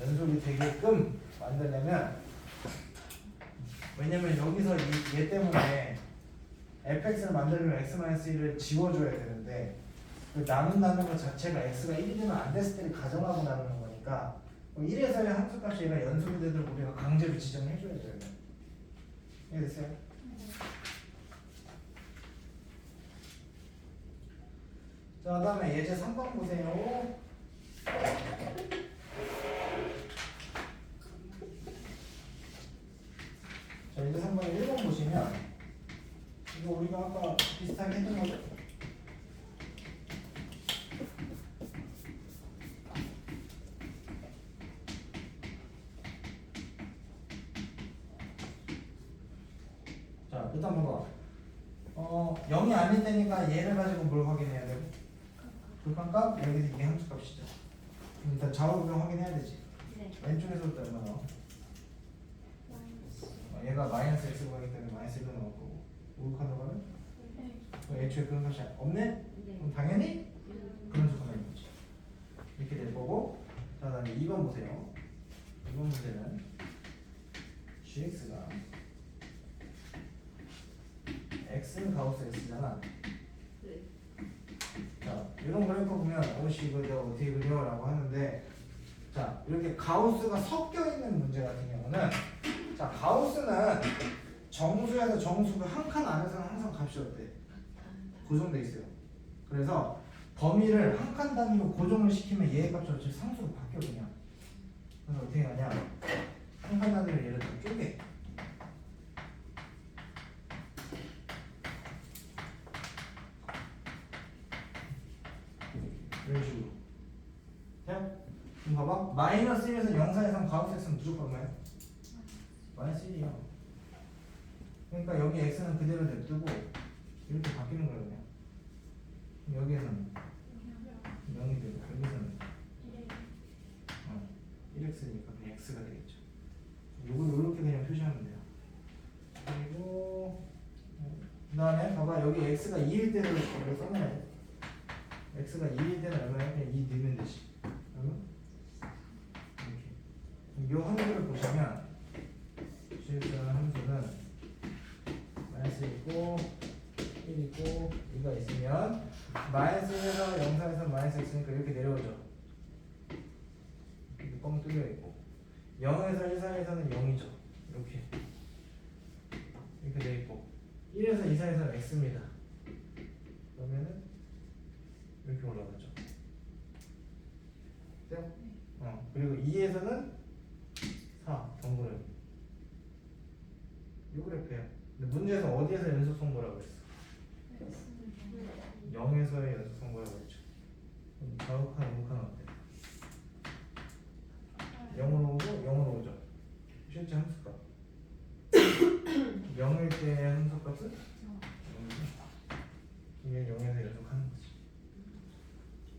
연속이 되게끔 만들려면, 왜냐면 여기서 얘 때문에 fx를 만들려면 x-1을 지워줘야 되는데, 그 나눈다는 것 자체가 x가 1이 되면 안 됐을 때를 가정하고 나누는 거니까 1에서의 함수값이 얘가 연속이 되도록 우리가 강제로 지정해줘야 돼요. 이해됐어요? 자, 그 다음에 예제 3번 보세요. 자, 이제 3번 1번 보시면, 이거 우리가 아까 비슷하게 했던 거죠? 자, 일단 봐봐. 0이 아닐 때니까 얘를 가지고 뭘 확인해야 되고? 불칸값? 여기서 이게 함수값이죠. 그럼 일단 좌우변 확인해야 되지. 왼쪽에서부터 얼마 나와? 얘가 마이너스 x분이기 때문에 마이너스 1로 나올 거고, 우극한 들어가면? 애초에 그런 값이 없네? 그럼 당연히 그런 조건이 있는 거지. 이렇게 될 거고, 자, 다음에 2번 보세요. 2번 문제는 gx가 x는 가우스 x잖아. 자, 이런 그래프 보면 이거 내가 어떻게 그려? 라고 하는데, 자, 이렇게 가우스가 섞여 있는 문제 같은 경우는, 자, 가우스는 정수에서 정수 그 한 칸 안에서는 항상 값이 어때? 고정돼 있어요. 그래서 범위를 한 칸 단위로 고정을 시키면 얘의 값이 어차피 상수로 바뀌어 그냥. 그래서 어떻게 하냐? 한 칸 단위로 얘를 좀 쪼개. 이런 식으로. 자, 그럼 봐봐. 마이너스 1에서 0 사이에서 가우스 x는 무조건 얼마야? 마이너스 1이야. 그러니까 여기 x는 그대로 냅두고 이렇게 바뀌는 거야 그냥. 그럼 여기에서는 0이 되고 여기서는 1x니까 그냥 x가 되겠죠. 요걸 이렇게 그냥 표시하면 돼요. 그리고 그 다음에 봐봐, 여기 x가 2일 때를 써놔야 돼. x가 2일 때는 얼마야? 그냥 2 넣으면 되지. 그러면 이렇게. 이 함수를 보시면 실수하는 함수는 마이너스 있고 1 있고 2가 있으면 마이너스 1에서 0사에서 마이너스 있으니까 이렇게 내려오죠. 이렇게 뻥 뚫려 있고 0에서 1 사이에서는 0이죠. 이렇게 돼 있고 1에서 2 사이에서는 x입니다. 그러면은 이렇게 올라가죠. 돼요? 그리고 2에서는 4 정도는 이 그래프예요. 근데 문제에서 어디에서 연속성 보라고 했어? 0에서의 연속성 보라고 했죠. 그럼 좌우칸 우칸 어때? 0으로 오고 0으로 오죠. 실제 함수값 0일 때의 함수값은 0이죠. 이게 0에서 연속하는 거지.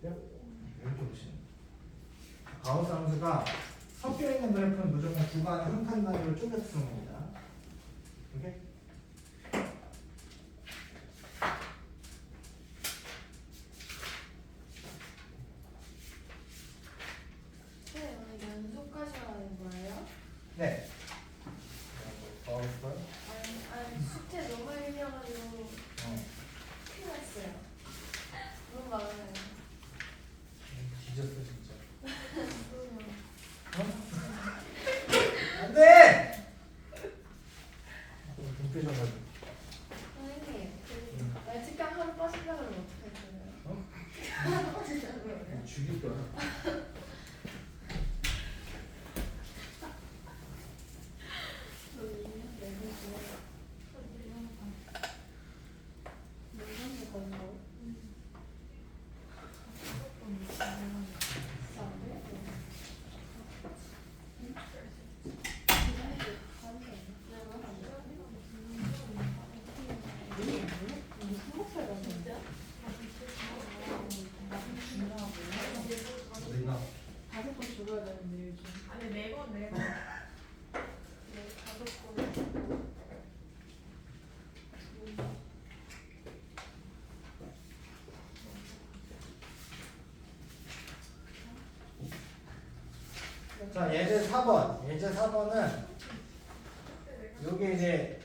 돼요? 이렇게 보시면 가우스 함수가 섞여 있는 그래프는 무조건 구간에 한 칸 단위로 쪼개서 쓰는 겁니다. 오케이? 네, 오늘 연속하셔야 하는 거예요? 네. 가우스 걸? 아니 숙제 너무 밀려가지고 큰일 났어요. 너무 많아요. 뒤졌어 진짜. 그러면 안돼. 동표정가지고. 선생님 나 직강 하루 빠진다 그러면 어떡할 거예요? 하루 빠진다 그러면? 죽일 거야. 어디가? 다섯 번 죽어야 되는데 요즘. 아니 매번 다섯 번. 자, 예제 4번. 예제 4번은 요게 이제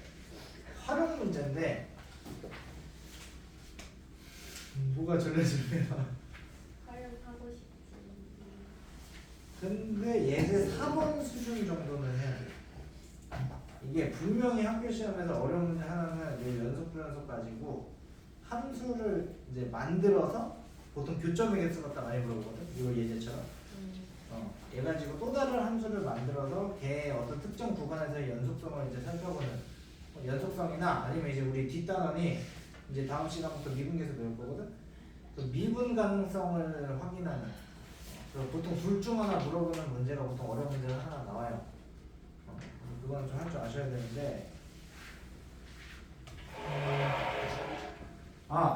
활용 문제인데 뭐가 절레절레야. 활용하고 싶지. 근데 예제 4번 수준 정도는 해야 돼. 이게 분명히 학교 시험에서 어려운 문제 하나는 이 연속 불연속 가지고 함수를 이제 만들어서 보통 교점의 개수 갖다 많이 물어보거든. 이거 예제처럼. 얘 가지고 또 다른 함수를 만들어서 걔의 어떤 특정 구간에서의 연속성을 이제 살펴보는 연속성이나 아니면 이제 우리 뒷단원이 이제 다음 시간부터 미분계수 배울 거거든. 그 미분 가능성을 확인하는. 보통 둘 중 하나 물어보는 문제가 보통 어려운 문제가 하나 나와요. 그건 좀 할 줄 아셔야 되는데.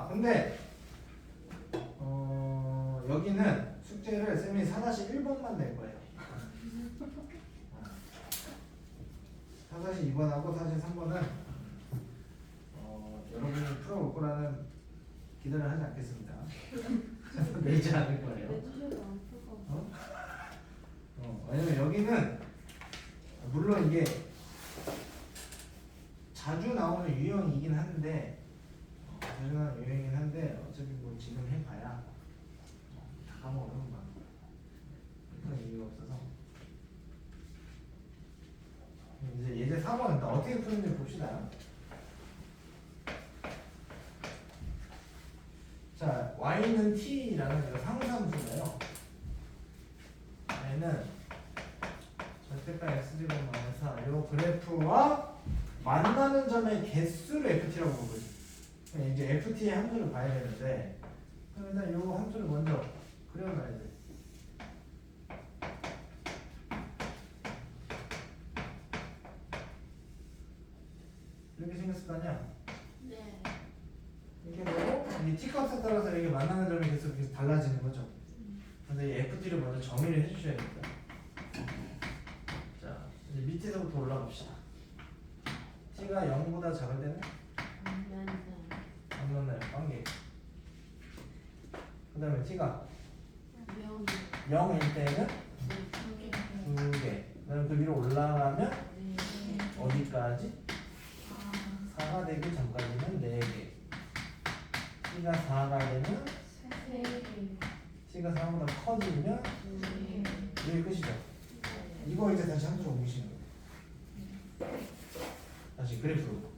근데 여기는 숙제를 쌤이 4-1번만 낼 거예요. 4-2번하고 4-3번은 여러분이 풀어올 거라는 기대를 하지 않겠습니다. 내지 않을 거예요. 왜냐면 여기는 물론 이게 자주 나오는 유형이긴 한데 어차피 뭐 지금 해봐야 다 까먹으면 막 그런 이유가 없어서. 이제 예제 4번은 어떻게 푸는지 봅시다. 자, y는 t라는 이거 상수함수예요. y는 절대값 x제곱 마이너스 요 그래프와 만나는 점의 개수를 ft라고 보거든요. 이제 ft의 함수를 봐야 되는데, 그러면 요 함수를 먼저 그려놔야 돼. 이렇게 생겼을 거 아니야? 네. 이렇게 되고 이 t값에 따라서 이게 만나는 점의 개수가 계속 달라지는 거죠. 근데 이 ft를 먼저 정의를 해주셔야 됩니다. 자, 이제 밑에서부터 올라갑시다. t가 0보다 작을 때는 안 만나요. 관계. 그 다음에 t가 명 0일 때는 2개 2개. 그 다음에 그 위로 올라가면 어디까지? 4가 되기 전까지는 4개. t가 4가 되면 t가 4보다 커지면 이게 끝이죠. 이거 이제 다시 함수로 옮기시는 거예요. 다시 그래프로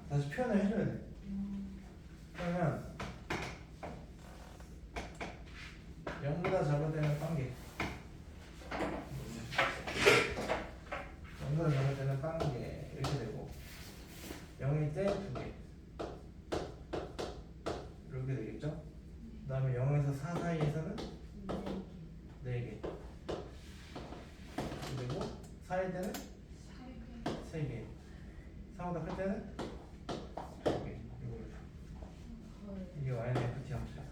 다시 표현을 해줘야 돼. 그러면 0보다 작을 때는 1개, 0보다 작을 때는 1개 이렇게 되고 0일 때 2개 이렇게 되겠죠. 그 다음에 0에서 4 사이에서는 4개 그리고 4일 때는 3개, 4보다 클 때는 2개. 이게 YNFT 함수야.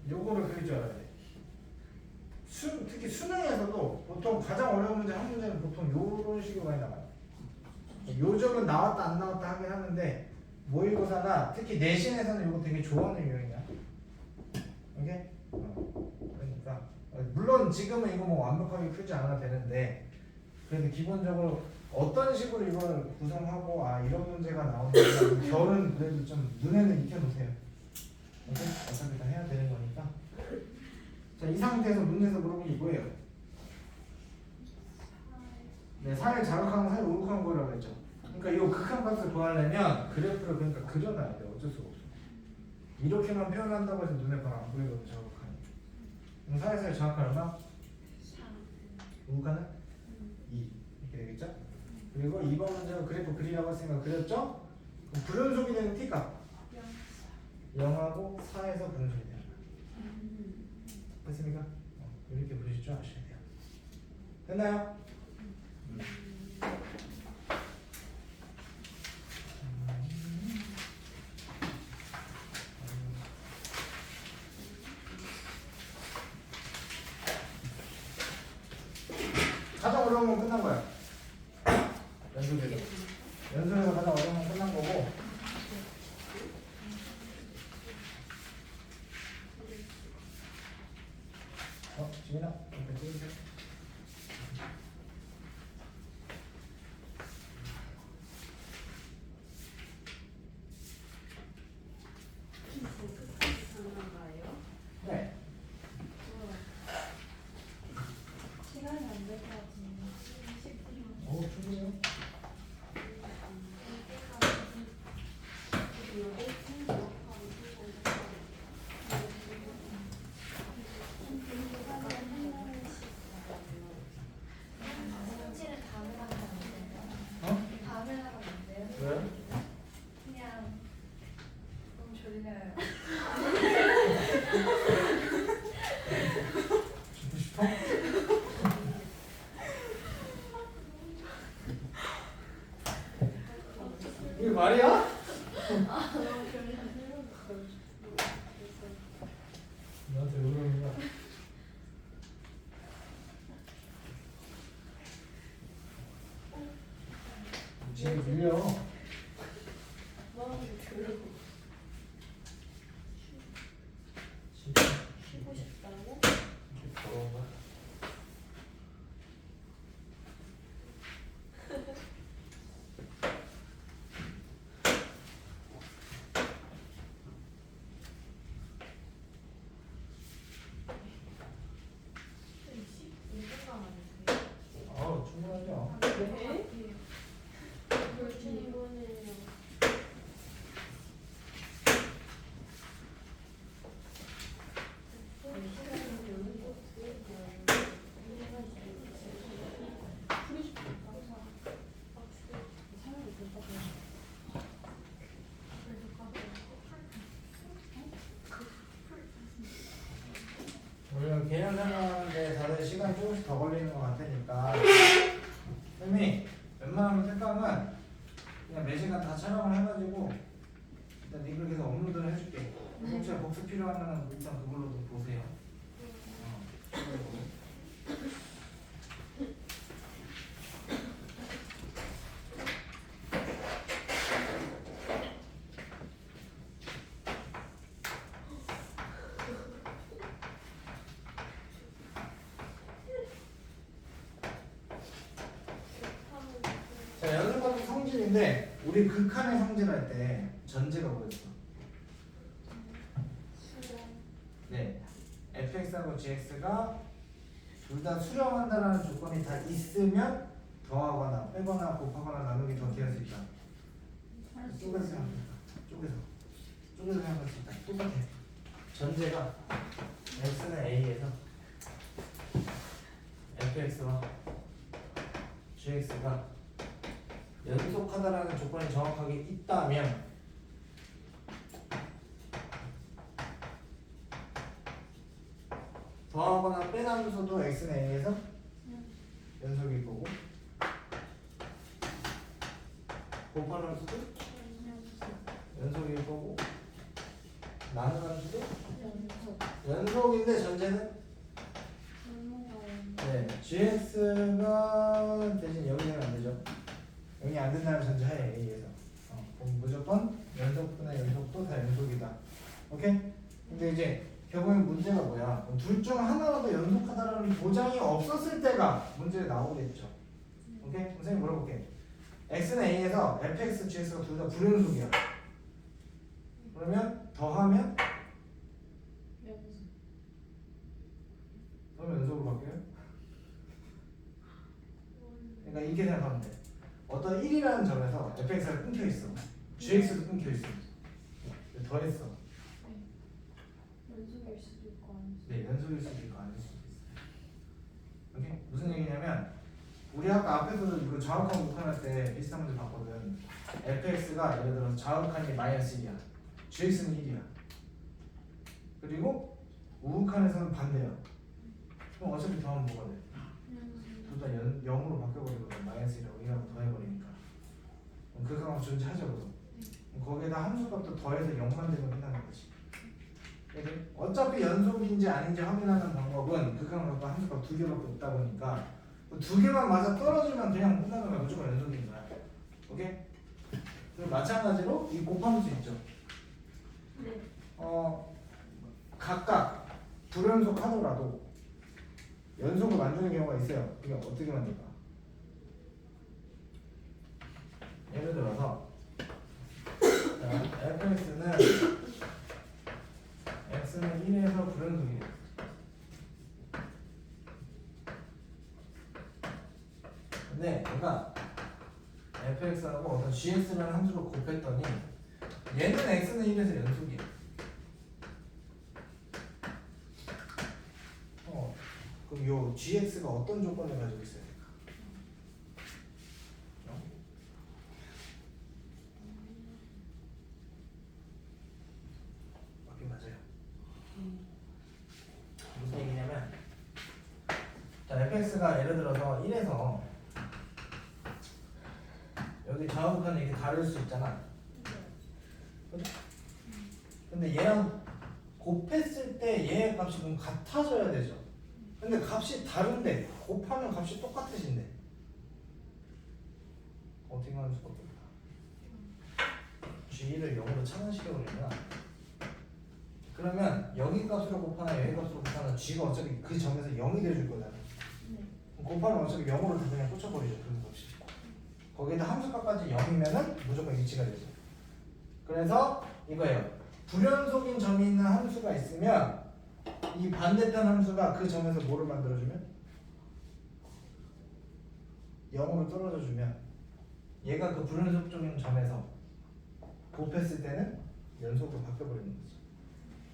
요거를 그릴 줄 알아야 돼. 특히 수능에서도 보통 가장 어려운 문제 한 문제는 보통 요런 식으로 많이 나와요. 요점은 나왔다 안 나왔다 하긴 하는데 모의고사나 특히 내신에서는 이거 되게 좋아하는 유형이야. 오케이? 그러니까 물론 지금은 이거 뭐 완벽하게 풀지 않아도 되는데 그래도 기본적으로 어떤 식으로 이걸 구성하고 아 이런 문제가 나온다 결은 그래도 좀 눈에는 익혀놓으세요. 오케이? 어차피 다 해야 되는 거니까. 자, 이 상태에서 문제에서 물어본 게 뭐예요? 네, 사를 자극하는 사를 우극한 거라고 했죠. 그러니까 이 극한값을 구하려면 그래프를 그러니까 그려놔야 돼. 어쩔 수가 없어. 이렇게만 표현한다고 해서 눈에 바로 안 보이거든 자극하는. 그럼 사에서의 자극한 얼마? 3. 우극하는? 2. 이렇게 되겠죠? 그리고 2번 문제가 그래프 그리라고 했으니까 그렸죠? 그럼 불연속이 되는 t값 0하고 4에서 불연속이 되는 거야. 됐습니까? 이렇게 부르실 줄 아셔야 돼요. 됐나요? 가장 어려운 건 끝난 거야. 연속에서. 연속에서 가장 어려운 건 끝난 거고. 지민아, 이렇게 찍으세요. 네. 시간이 안 될 것 같은데. 오, 충분해요. 왜? 그냥 너무 졸려요. 죽고 싶어? 이게 말이야? 나한테 왜 그러는 거야? 지금 밀려. 쉬고 싶다고? 이렇게 더러운 거야? 충분하죠. 네? 우리가 개념 설명하는데 다들 시간이 조금씩 더 걸리는 것 같으니까 선생님이 웬만하면 특강은 그냥 매시간 다 촬영을 해가지고 일단 링크에서 업로드를 해줄게. 혹시 복습 필요하면 일단 그걸로도 보세요. 근데 우리 극한의 성질할 때 전제가 뭐였어? 네, fx하고 gx가 둘 다 수렴한다라는 조건이 다 있으면 더하거나 빼거나 곱하거나 나누기 더하기 할 수 있다. 쪼개서 생각합니다. 쪼개서 생각할 수 있다. 똑같아. 전제가 x는 a에서 fx와 gx가 연속하다라는 조건이 정확하게 있다면 더하거나 빼나면서도 x는 a에서 연속일 거고 곱하면서도 연속일 거고 나누면서도 연속인데 전제는 네, gx가 대신 0이 되면 안 되죠. 0이 안 된다는 전제하에 a에서 그럼 무조건 연속분의 연속도 다 연속이다. 오케이? 근데 이제 결국엔 문제가 뭐야? 둘 중 하나라도 연속하다라는 보장이 없었을 때가 문제에 나오겠죠. 오케이? 선생님 물어볼게. x는 a에서 fx, gx가 둘 다 불연속이야. 그러면 더하면 연속으로 바뀌어요? 그러니까 이렇게 생각하면 돼. 어떤 1이라는 점에서 fx가 끊겨 있어. gx도 끊겨 있어. 더했어. 연속일 수도 있고 아닐 수도 네, 연속일 수도 있고 아닐 수도 있어요. 오케이? 무슨 얘기냐면 우리 아까 앞에서도 이거 좌우칸 우칸할 때 비슷한 문제 봤거든. fx가 예를 들어서 좌우칸이 마이너스 1이야. gx는 1이야. 그리고 우우칸에서는 반대야. 그럼 어차피 더하면 뭐가 돼? 둘 다 0으로 바뀌어버리거든. 마이너스 1하고 1하고 더해버리니까. 그 상황 존재하죠. 그럼 거기에다 함수값도 더해서 0만 되면 끝나는 거지. 어차피 연속인지 아닌지 확인하는 방법은 극한값과 함수값 두 개밖에 없다 보니까 두 개만 맞아 떨어지면 그냥 끝나는 거야. 무조건 연속인 거야. 오케이? 그리고 마찬가지로 이 곱함수 있죠. 네. 각각 불연속 하더라도 연속을 만드는 경우가 있어요. 이게 어떻게 만들까? 예를 들어서 fx는 x는 1에서 불연속이에요. 근데 내가 fx하고 어떤 gx라는 함수를 곱했더니 얘는 x는 1에서 연속이야. 그럼 요 gx가 어떤 조건을 가지고 있어야 될까? 맞긴 맞아요. 무슨 얘기냐면 자 fx가 예를 들어서 1에서 여기 좌우칸이 이렇게 다를 수 있잖아. 근데 얘랑 곱했을 때 얘의 값이 그럼 같아져야 되죠. 근데 값이 다른데 곱하면 값이 똑같으신데 어떻게 하는 수가 없겠다. g를 0으로 차단시켜버리면 그러면 여기 값으로 곱하나 여기 값으로 곱하나 g가 어차피 그 점에서 0이 돼줄 거잖아. 곱하면 어차피 0으로 다 그냥 꽂혀버리죠. 그 값이. 거기에다 함수값까지 0이면은 무조건 일치가 되죠. 그래서 이거예요. 불연속인 점이 있는 함수가 있으면 이 반대편 함수가 그 점에서 뭐를 만들어주면? 0으로 떨어져주면 얘가 그 불연속적인 점에서 곱했을 때는 연속으로 바뀌어버리는 거지.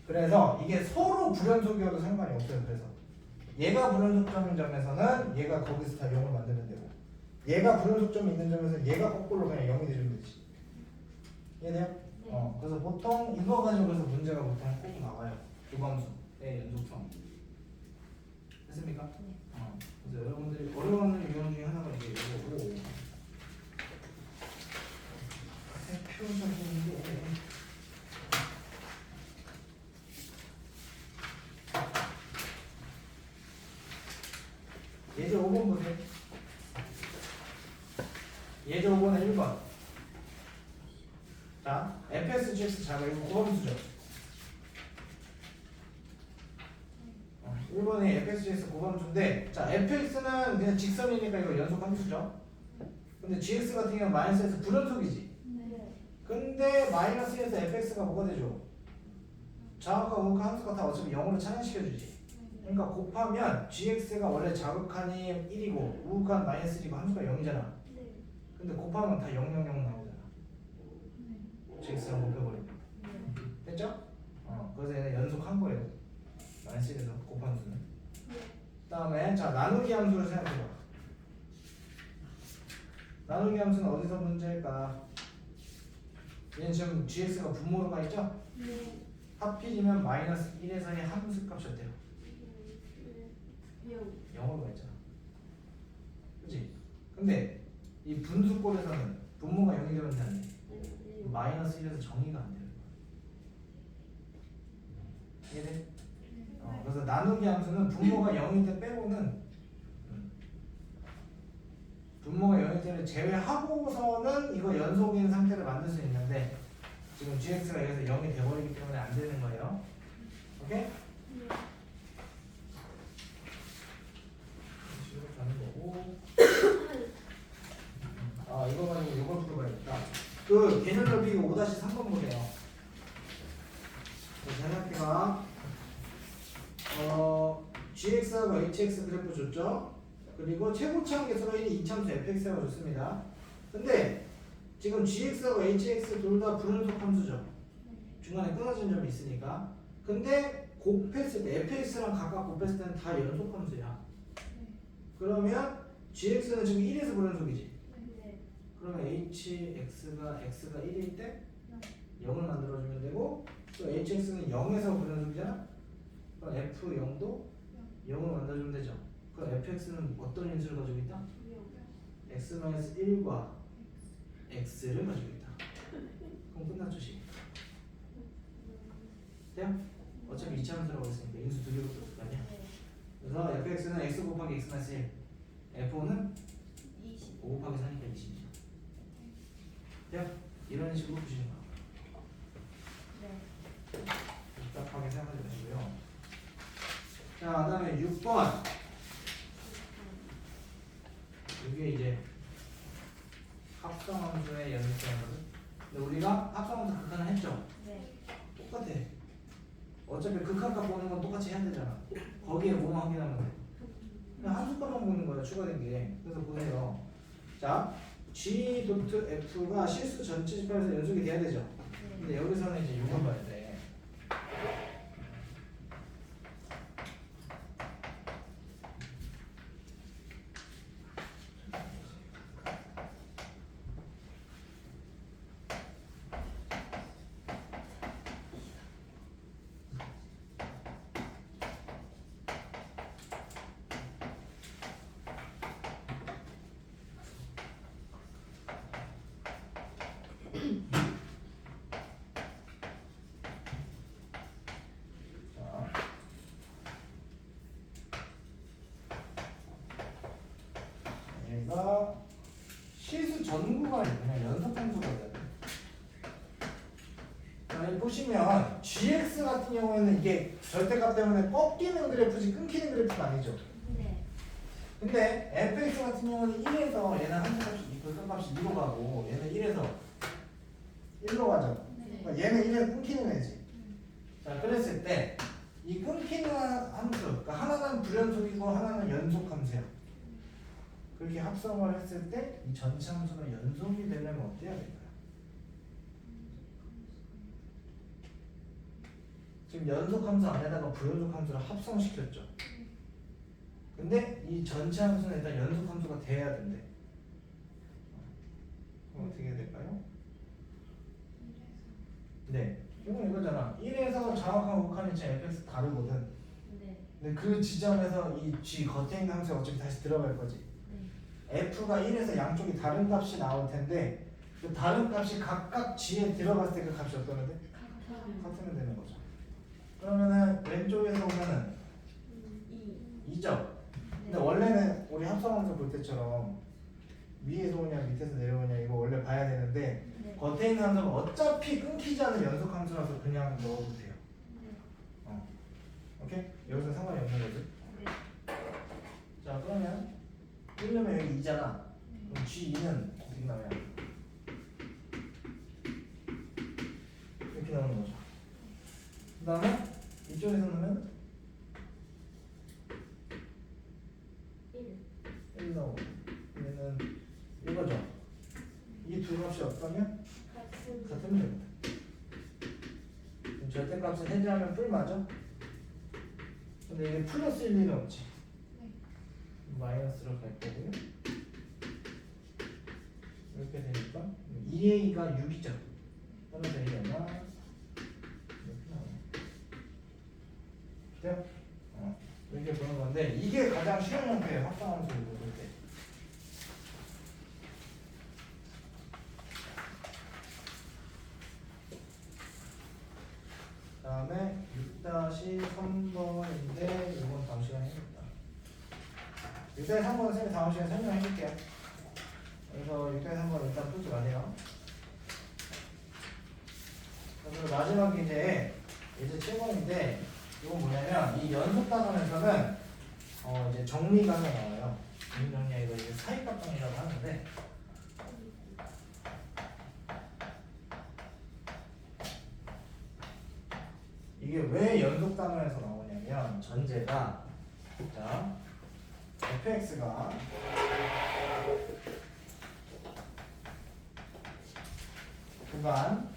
그래서 이게 서로 불연속이어도 상관이 없어요. 그래서 얘가 불연속점인 점에서는 얘가 거기서 다 0을 만들면 되고 얘가 불연속점이 있는 점에서 얘가 거꾸로 그냥 0이 되면 되지. 이해돼요? 네. 그래서 보통 이거 가지고 그래서 문제가 보통 꼭 나와요. 조감수의 연속성. 됐습니까? 네. 그래서 여러분들이 어려워하는 유형 중에 하나가 이게 이거고 대표적인 게 예제 5번 보세요. 예제 5번에 1번. 자, fsgx 잘 이거 고함수죠. 1번이 fsgx 고함수인데, 자, fx는 그냥 직선이니까 이거 연속 함수죠. 근데 gx 같은 경우는 마이너스에서 불연속이지. 근데 마이너스에서 fx가 뭐가 되죠? 자극과 우극한 함수가 다 어차피 0으로 차단시켜주지. 그러니까 곱하면 gx가 원래 자극한이 1이고 우극한 마이너스 1이고 함수가 0이잖아. 근데 곱하면 다 0, 0, 0 나오잖아. gx랑 곱해버리면. 됐죠? 그래서 얘는 연속한 거예요. 마이너스 1에서 곱한 수는. 그 다음에 자 나누기 함수를 생각해봐. 나누기 함수는 어디서 문제일까? 얘는 지금 gx가 분모로 가 있죠? 하필이면 마이너스 1에서의 함수 값이 어때요? 0으로 가 있잖아. 그치? 근데 이 분수꼴에서는 분모가 0이 되면 안 돼. 마이너스 1에서 정의가 안 되는 거야. 이해돼? 그래서 나누기 함수는 분모가 0일 때 빼고는 분모가 0일 때를 제외하고서는 이거 연속인 상태를 만들 수 있는데 지금 gx가 여기서 0이 돼버리기 때문에 안 되는 거예요. 오케이? 식으로 가는 거고. 이거 가지고 이걸 풀어봐야겠다. 그 개념 넓히기 5-3번 보세요. 대략해가 gx하고 hx 그래프 줬죠. 그리고 최고차항 계수가 1이 이참수 fx라고 줬습니다. 근데 지금 gx하고 hx 둘 다 불연속 함수죠. 중간에 끊어진 점이 있으니까. 근데 곱했을 때 fx랑 각각 곱했을 때는 다 연속 함수야. 그러면 gx는 지금 1에서 불연속이지. 그러면 hx가 x가 1일 때 0을 만들어주면 되고 또 hx는 0에서 불연속이잖아. 그럼 f0도 0을 만들어주면 되죠. 그럼 fx는 어떤 인수를 가지고 있다? x-1과 x를 가지고 있다. 그럼 끝났죠, 식. 돼요? 어차피 2차 함수라고 했으니까 인수 두 개밖에 없을 거 아니야. 그래서 fx는 x 곱하기 x-1, f5는 5 곱하기 4니까 20이죠. 돼요? 이런 식으로 보시는 거야. 복잡하게 생각하지 마시고요. 자, 그 다음에 6번. 이게 이제 합성함수의 연습점이거든. 근데 우리가 합성함수 극한을 했죠? 똑같아. 어차피 극한값 보는 건 똑같이 해야 되잖아. 거기에 뭐만 확인하면 돼. 그냥 함수값만 보는 거야, 추가된 게. 그래서 보세요. 자, g.f가 실수 전체 집합에서 연속이 돼야 되죠? 근데 여기서는 이제 이걸 봐야 돼. 얘가 실수 전구가 그냥 연속함수가 돼야 돼. 자, 여기 보시면 gx 같은 경우에는 이게 절대값 때문에 꺾이는 그래프지 끊기는 그래프가 아니죠. 근데 fx 같은 경우는 1에서 얘는 함수값이 극한값이 2로 가고 얘는 1에서 1로 가잖아. 그러니까 얘는 1에서 끊기는 애지. 자, 그랬을 때 이 끊기는 함수, 그러니까 하나는 불연속이고 하나는 연속 함수야. 그렇게 합성을 했을 때 이 전체 함수가 연속이 되려면 어때야 될까요? 지금 연속 함수 안에다가 불연속 함수를 합성시켰죠. 근데 이 전체 함수는 일단 연속 함수가 돼야 된대. 그럼 어떻게 해야 될까요? 네, 이건 이거잖아. 1에서 정확한 우극한 위치 fx 다르거든. 근데 그 지점에서 이 g 겉에 있는 함수가 어차피 다시 들어갈 거지. f가 1에서 양쪽이 다른 값이 나올 텐데 그 다른 값이 각각 g에 들어갔을 때 그 값이 어떠는데? 같으면 되는 거죠. 그러면은 왼쪽에서 보면은 2점. 근데 원래는 우리 합성함수 볼 때처럼 위에서 오냐 밑에서 내려오냐 이거 원래 봐야 되는데 겉에 있는 함수는 어차피 끊기지 않은 연속 함수라서 그냥 넣어도 돼요. 오케이? 여기서 상관이 없는 거지. 자, 그러면 1려면 여기 2잖아. 그럼 G2는 어떻게 나와요? 이렇게 나오는 거죠. 그 다음에 이쪽에서 넣으면 1 나오고 얘는 이거죠. 이 두 값이 없다면 같으면 됩니다. 절대값은 해제하면 뿔 맞아? 근데 이게 플러스일 리는 없지. 마이너스로 갈 거고요. 이렇게 되니까 2a가 6이죠. 따라서 a가 이렇게 나와요. 돼요? 이렇게 보는 건데 이게 가장 쉬운 형태예요. 합성함수를 볼 때. 다음에 6-3번인데 이건 다음 시간에 해야겠다. 6-3번은 쌤이 다음 시간에 설명해 줄게요. 그래서 6-3번 일단 풀지 마세요. 그리고 마지막 이제 7번인데 이건 뭐냐면 이 연속 단원에서는 이제 정리가 하나 나와요. 정리가 이거 이제 사이값 정리라고 하는데 이게 왜 연속 단원에서 나오냐면 전제가 자 fx가 구간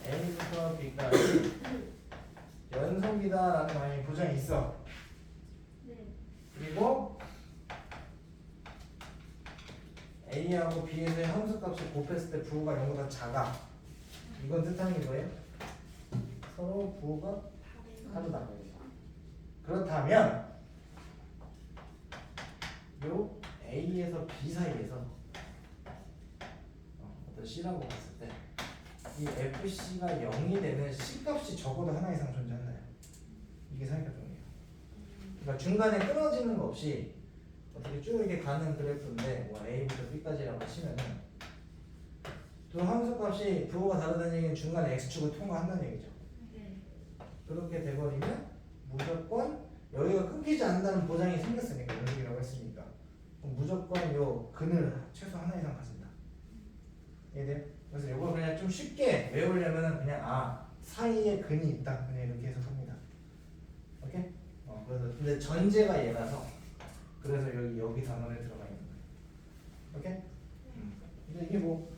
A부터 B까지 연속이다라는 말이 보장이 있어. 그리고 A하고 B에서의 함수값을 곱했을 때 부호가 0보다 작아. 이건 뜻하는 게 뭐예요? 서로 부호가 다르다. 그렇다면 요 A에서 B 사이에서 어떤 C라고 봤을 때 이 FC가 0이 되는 C값이 적어도 하나 이상 존재한다요. 이게 사이값정리예요. 그러니까 중간에 끊어지는 거 없이 어떻게 쭉 이렇게 가는 그래프인데 뭐 A부터 B까지라고 치면은 두 함수값이 부호가 다르다는 얘기는 중간에 X축을 통과한다는 얘기죠. 그렇게 돼버리면 무조건 여기가 끊기지 않는다는 보장이 생겼으니까 연속이라고 했으니까 그럼 무조건 요 근을 최소 하나 이상 가진다. 이해돼요? 그래서 이걸 그냥 좀 쉽게 외우려면은 그냥 사이에 근이 있다 그냥 이렇게 해석합니다. 오케이? 그래서 근데 전제가 얘라서 그래서 여기 단원에 들어가 있는 거예요. 오케이? 근데 이게 뭐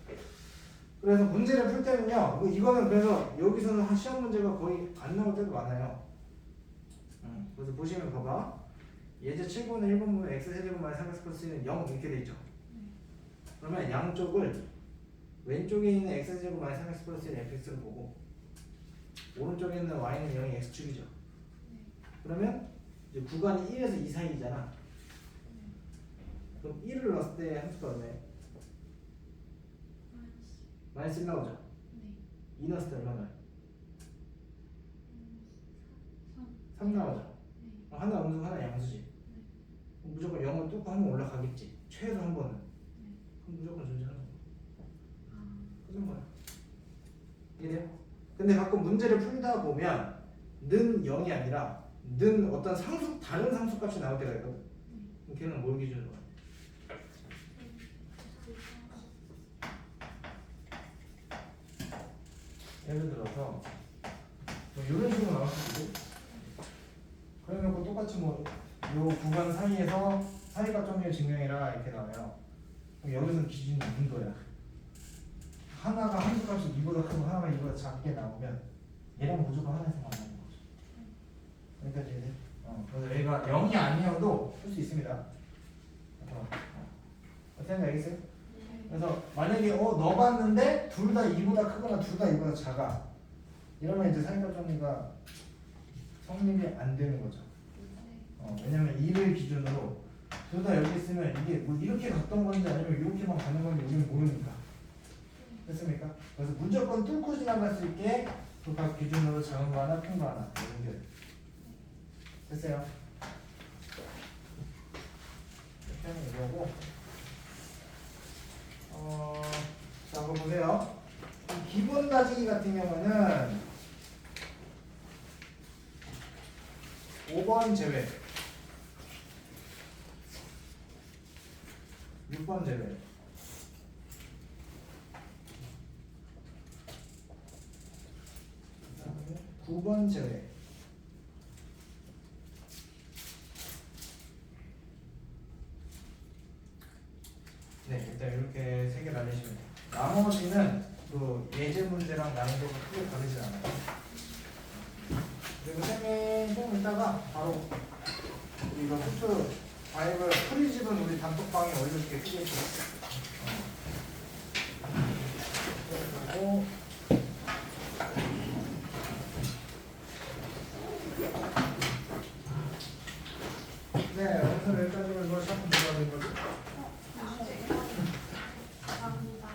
그래서 문제를 풀 때는요 이거는 그래서 여기서는 한 시험 문제가 거의 안 나올 때도 많아요. 그래서 보시면 봐봐 예제 7번에 1번 보면 x세제곱 마이너스 3x 플러스는 0 이렇게 돼 있죠. 그러면 양쪽을 왼쪽에 있는 x제곱 마이너스 3x 플러스는 fx를 보고 오른쪽에 있는 y는 0이 x축이죠. 그러면 이제 구간이 1에서 2 사이잖아. 그럼 1을 넣었을 때 함수가 얼마예요? 마이너스 1 나오죠? 2 넣었을 때 얼마 나와요? 3 나오죠? 하나 음수 하나 양수지. 그럼 무조건 0을 뚫고 한 번 올라가겠지. 최소 한 번은. 그럼 무조건 존재하는 거야. 그런 거야. 이해돼요? 근데 가끔 문제를 풀다 보면 는 0이 아니라 는 어떤 상수 다른 상수값이 나올 때가 있거든. 그럼 걔는 뭘 기준으로 해? 예를 들어서 뭐 이런 식으로 나올 수도 있고 그래놓고 똑같이 뭐 요 구간 사이에서 사이값 정리의 증명이라 이렇게 나와요. 그럼 여기서 기준이 있는 거야. 하나가 함수값이 2보다 크고 하나가 2보다 작게 나오면 얘랑 무조건 하나 이상 만나는 거죠. 여기까지 이해돼? 그래서 얘가 0이 아니어도 풀 수 있습니다. 어떻게 하는지 알겠어요? 그래서 만약에 넣어봤는데 둘 다 2보다 크거나 둘 다 2보다 작아 이러면 이제 사이값 정리가 성립이 안 되는 거죠. 왜냐면 2를 기준으로 둘 다 여기 있으면 이게 뭐 이렇게 갔던 건지 아니면 이렇게만 가는 건지 우리는 모르니까. 됐습니까? 그래서 무조건 뚫고 지나갈 수 있게 그 각 기준으로 작은 거 하나 큰 거 하나 연결. 됐어요? 이렇게 하면 이거고 자 그거 보세요. 기본 따지기 같은 경우는 5번 제외 6번 제외. 그다음에 9번 제외. 네, 일단 이렇게 세 개 날리시면 돼요. 나머지는 그 예제 문제랑 난이도가 크게 다르지 않아요. 그리고 쌤이 좀 이따가 바로 이거 수트 바이블 프리집은 우리 단톡방에 올려줄게. PDF. 그리고 네, 오늘 여기까지로 이거 시작하면 되는 거죠? 감사합니다.